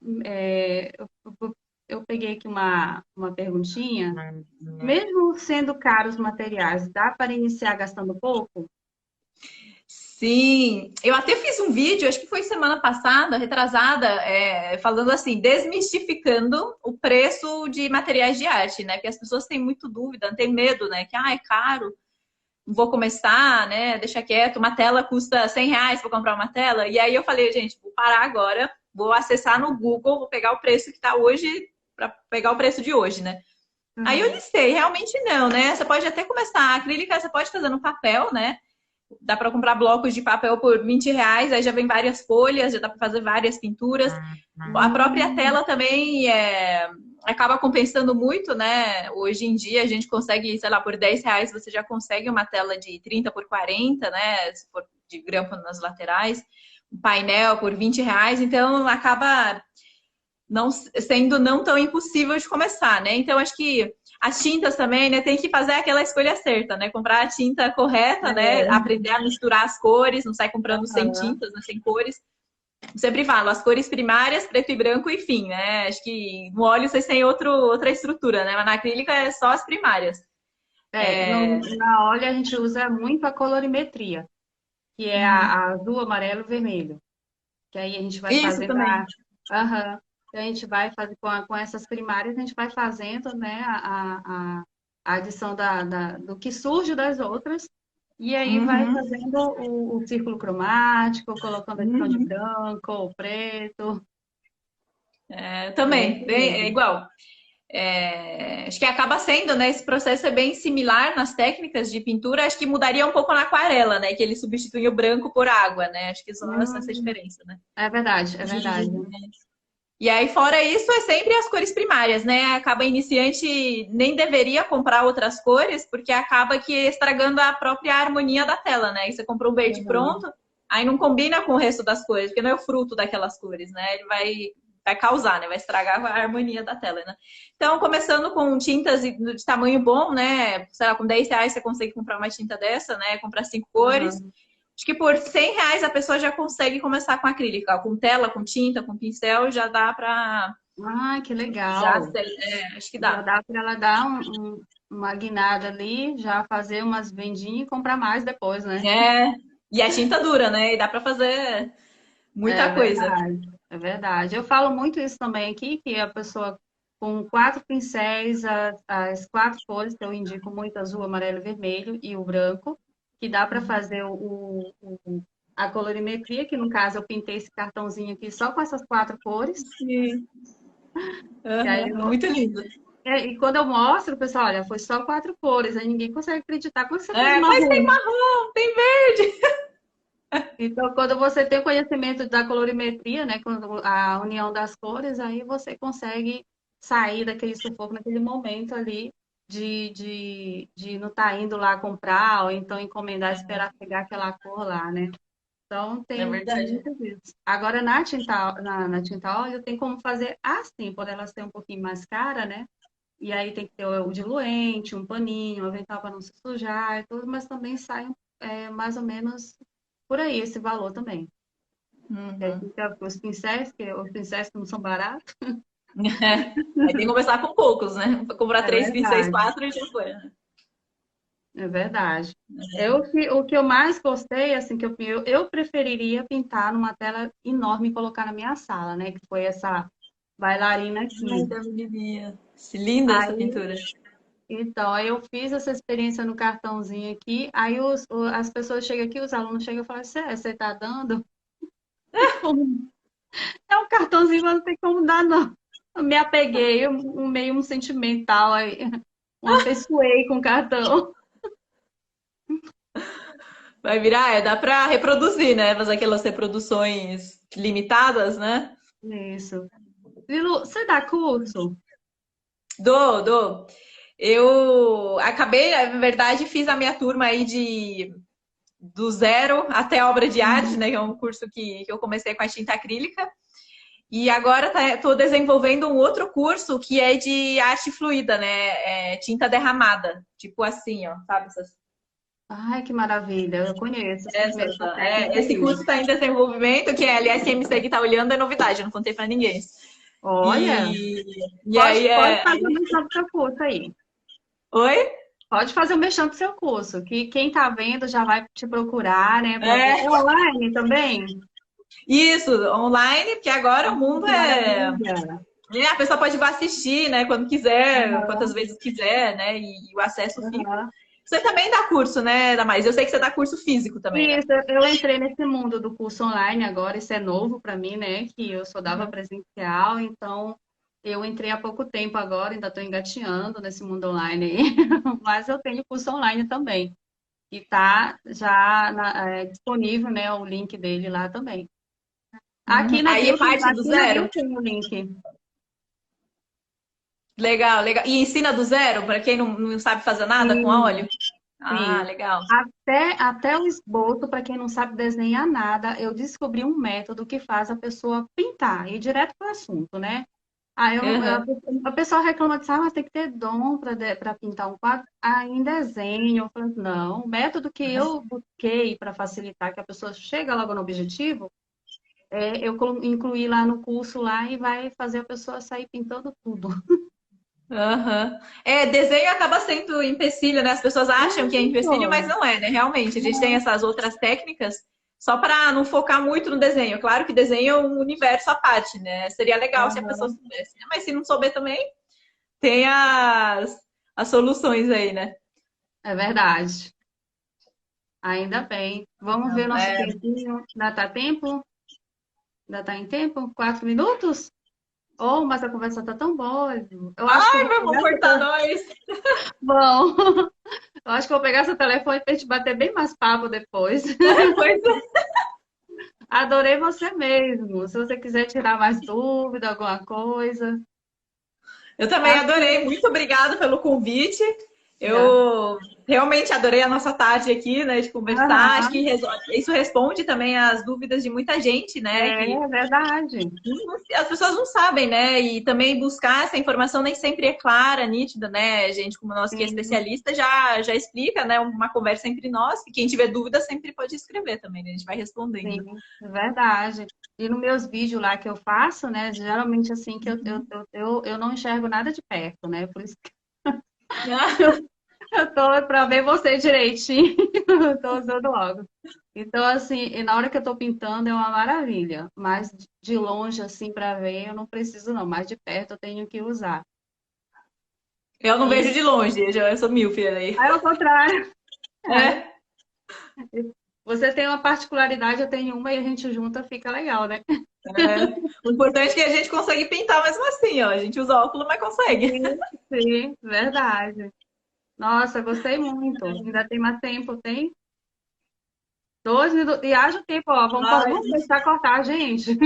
Eu peguei aqui uma perguntinha. Mesmo sendo caros os materiais, dá para iniciar gastando pouco? Sim, eu até fiz um vídeo, acho que foi semana passada, retrasada, falando assim, desmistificando o preço de materiais de arte, né? Porque as pessoas têm muito dúvida, têm medo, né? Que é caro, não vou começar, né? Deixa quieto, uma tela custa R$ 100 para comprar uma tela. E aí eu falei, gente, vou parar agora, vou acessar no Google, vou pegar o preço que está hoje, para pegar o preço de hoje, né? Aí eu Uhum. listei, realmente não, né? Você pode até começar, a acrílica você pode fazer no papel, né? Dá para comprar blocos de papel por R$ 20, aí já vem várias folhas, já dá para fazer várias pinturas. A própria Hum, tela também acaba compensando muito, né? Hoje em dia a gente consegue, sei lá, por R$ 10 você já consegue uma tela de 30 por 40, né? Se for de grampo nas laterais, um painel por R$ 20, então acaba não sendo não tão impossível de começar, né? Então acho que as tintas também, né, tem que fazer aquela escolha certa, né? Comprar a tinta correta, né? é. Aprender a misturar as cores, não sai comprando sem Aham. tintas, né, sem cores. Eu sempre falo, as cores primárias, preto e branco e fim, né? Acho que no óleo vocês têm outra estrutura, né? Mas na acrílica é só as primárias. Na óleo a gente usa muito a colorimetria, que é Uhum. a azul, amarelo, vermelho. Que aí a gente vai Isso fazendo também. a. Aham. A gente vai fazer com essas primárias, a gente vai fazendo, né, a adição do que surge das outras, e aí vai Uhum. fazendo o círculo cromático, colocando adição de Uhum. branco ou preto. É Também, desse é jeito. igual. Acho que acaba sendo, né? Esse processo é bem similar nas técnicas de pintura. Acho que mudaria um pouco na aquarela, né? Que ele substitui o branco por água, né? Acho que só essa Hum, diferença, né? é verdade, é verdade. E aí, fora isso, é sempre as cores primárias, né? Acaba iniciante nem deveria comprar outras cores, porque acaba que estragando a própria harmonia da tela, né? E você comprou um verde Uhum. pronto, aí não combina com o resto das cores, porque não é o fruto daquelas cores, né? Ele vai causar, né? Vai estragar a harmonia da tela, né? Então, começando com tintas de tamanho bom, né? Sei lá, com R$ 10 você consegue comprar uma tinta dessa, né? Comprar 5 cores. Uhum. Acho que por R$ 100 a pessoa já consegue começar com acrílica, com tela, com tinta, com pincel, já dá para Ah, que Já legal. sei, acho que Já dá. dá para ela dar uma guinada ali, já fazer umas vendinhas e comprar mais depois, né? É, e a tinta dura, né? E dá para fazer É muita coisa. verdade, é verdade. Eu falo muito isso também aqui, que a pessoa com 4 pincéis, as 4 cores, que eu indico muito, azul, amarelo, vermelho e o branco, que dá para fazer a colorimetria, que no caso eu pintei esse cartãozinho aqui só com essas 4 cores. Sim. E aí, Aham, muito lindo. e quando eu mostro, o pessoal, olha, foi só 4 cores, aí ninguém consegue acreditar. Como você fez É, mas tem marrom? marrom, tem verde. Então, quando você tem o conhecimento da colorimetria, né, quando a união das cores, aí você consegue sair daquele sufoco naquele momento ali de não estar indo lá comprar, ou então encomendar, esperar pegar aquela cor lá, né? Então, É tem verdade. muito disso. Agora, na tinta óleo, tem como fazer assim, por ela ser um pouquinho mais cara, né? E aí tem que ter o diluente, um paninho, um avental para não se sujar e tudo, mas também sai mais ou menos por aí esse valor também. E aí Uhum. fica os pincéis que não são baratos. Aí tem que começar com poucos, né? Comprar É 3 pincéis, verdade, 4 e já foi, né? é verdade. O que eu mais gostei, assim, eu preferiria pintar numa tela enorme e colocar na minha sala, né? Que foi essa bailarina Ai, aqui. da menininha. Linda essa Aí, pintura. então, aí eu fiz essa experiência no cartãozinho aqui. Aí as pessoas chegam aqui, os alunos chegam e falam, você tá dando? É um cartãozinho, mas não tem como dar, não. Eu me apeguei, meio um sentimental aí. Um afeiçoei com o cartão. Vai virar, dá pra reproduzir, né? Fazer aquelas reproduções limitadas, né? Isso. Lilu, você dá curso? Dou. Eu acabei, na verdade, fiz a minha turma aí do zero até obra de arte, né? Que é um curso que eu comecei com a tinta acrílica. E agora estou desenvolvendo um outro curso que é de arte fluida, né? Tinta derramada. Tipo assim, ó, sabe? Ai, que maravilha. Eu conheço, experimentei essa técnica Esse aqui. curso está em desenvolvimento, que aliás, quem me segue está olhando, é novidade, eu não contei para ninguém. Olha, E, e pode, aí pode é. fazer o mexão do seu curso aí. Oi? Pode fazer o mexão do seu curso, que quem tá vendo já vai te procurar, né, para ver. É, É online também? isso, online, porque agora o mundo Que é. maravilha. A pessoa pode assistir, né, quando quiser, quantas Aham, vezes quiser, né, e o acesso fica. aham. Você também dá curso, né, Damaris? Eu sei que você dá curso físico também, né? Isso, eu entrei nesse mundo do curso online agora, isso é novo para mim, né? Que eu só dava Uhum. presencial, então eu entrei há pouco tempo agora, ainda estou engatinhando nesse mundo online aí, mas eu tenho curso online também. E tá já disponível, né, o link dele lá também. Aqui na Aí é Build, parte do aqui na zero? Build tem o link. Legal, legal. E ensina do zero para quem não sabe fazer nada com óleo? Sim, Ah, sim. legal. Até o esboço, para quem não sabe desenhar nada, eu descobri um método que faz a pessoa pintar, e ir direto para o assunto, né? Aí Uhum. a pessoa reclama de, mas tem que ter dom para pintar um quadro em desenho. Eu falo, não, o método que eu busquei para facilitar que a pessoa chega logo no objetivo, eu incluí lá no curso lá e vai fazer a pessoa sair pintando tudo. Aham. É, desenho acaba sendo empecilho, né? As pessoas acham que é empecilho, mas Isso. não é, né? Realmente, a gente tem essas outras técnicas só para não focar muito no desenho. Claro que desenho é um universo à parte, né? Seria legal se a pessoa Aham, soubesse, né? Mas se não souber também, tem as soluções aí, né? é verdade. Ainda bem. Vamos ver nosso É. tempinho. Ainda tá tempo? Ainda tá em tempo? 4 minutos? Oh, mas a conversa tá tão boa. Ju. Eu acho que eu Ai, vou vamos pegar cortar nós. Bom, eu acho que eu vou pegar seu telefone pra gente bater bem mais papo depois. Pois é. Adorei você mesmo. Se você quiser tirar mais dúvida, alguma coisa. Eu também Acho que adorei. Muito obrigada pelo convite. já. Eu realmente adorei a nossa tarde aqui, né, de conversar. Acho Aham, que isso responde também às dúvidas de muita gente, né, que é verdade. as pessoas não sabem, né? E também buscar essa informação nem sempre é clara, nítida, né? Gente como nós que é Sim, especialista já explica, né? Uma conversa entre nós, que quem tiver dúvida sempre pode escrever também, né? A gente vai respondendo. sim, é verdade. E nos meus vídeos lá que eu faço, né, geralmente assim que eu não enxergo nada de perto, né? Por isso que eu tô para ver você direitinho, eu tô usando logo. Então, assim, e na hora que eu tô pintando é uma maravilha, mas de longe, assim, para ver, eu não preciso não, mas de perto eu tenho que usar. Eu não vejo E de longe, eu sou míope aí. aí, ao contrário, É, você tem uma particularidade, eu tenho uma e a gente junta, fica legal, né? é. O importante é que a gente consegue pintar mesmo assim, ó. A gente usa óculos, mas consegue. Sim, sim, verdade. Nossa, gostei muito. Ainda tem mais tempo, tem? 12 minutos. E haja o tempo, ó. Ai, Vamos deixar cortar a gente.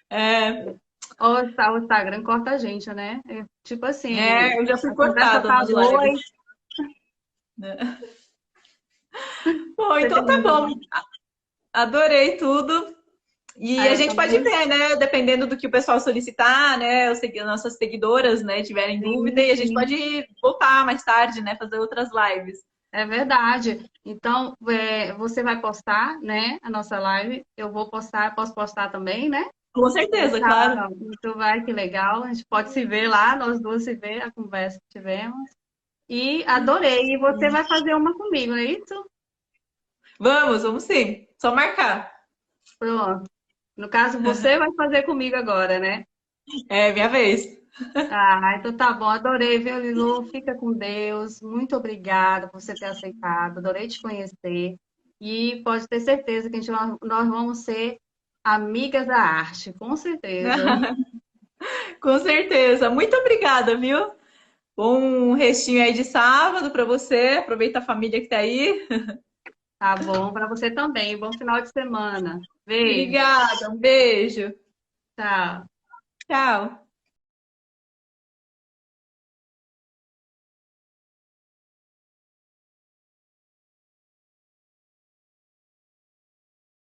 É, O Instagram corta a gente, né? Tipo assim, eu já fui a conversa cortada tá nas boa lives. e Né? Bom, você então tá bom. termina. Adorei tudo. E Aí a eu gente pode também. ver, né? Dependendo do que o pessoal solicitar, né? Nossas seguidoras, né, tiverem dúvida, Sim, e a gente sim. pode voltar mais tarde, né? Fazer outras lives. É verdade. Então, você vai postar, né, a nossa live. Eu vou postar, posso postar também, né? Com certeza, claro. Deixar, tu vai, que legal. A gente pode se ver lá, nós duas se ver, a conversa que tivemos. E adorei. E você vai fazer uma comigo, é isso? Vamos sim. Só marcar. Pronto. No caso, você vai fazer comigo agora, né? É minha vez. Ah, então tá bom. Adorei, viu, Lilu? Fica com Deus. Muito obrigada por você ter aceitado. Adorei te conhecer. E pode ter certeza que nós vamos ser amigas da arte, com certeza. Com certeza. Muito obrigada, viu? Bom restinho aí de sábado para você. Aproveita a família que tá aí. Tá bom, para você também. Bom final de semana. Beijo. Obrigada. Um beijo. Tchau. Tchau.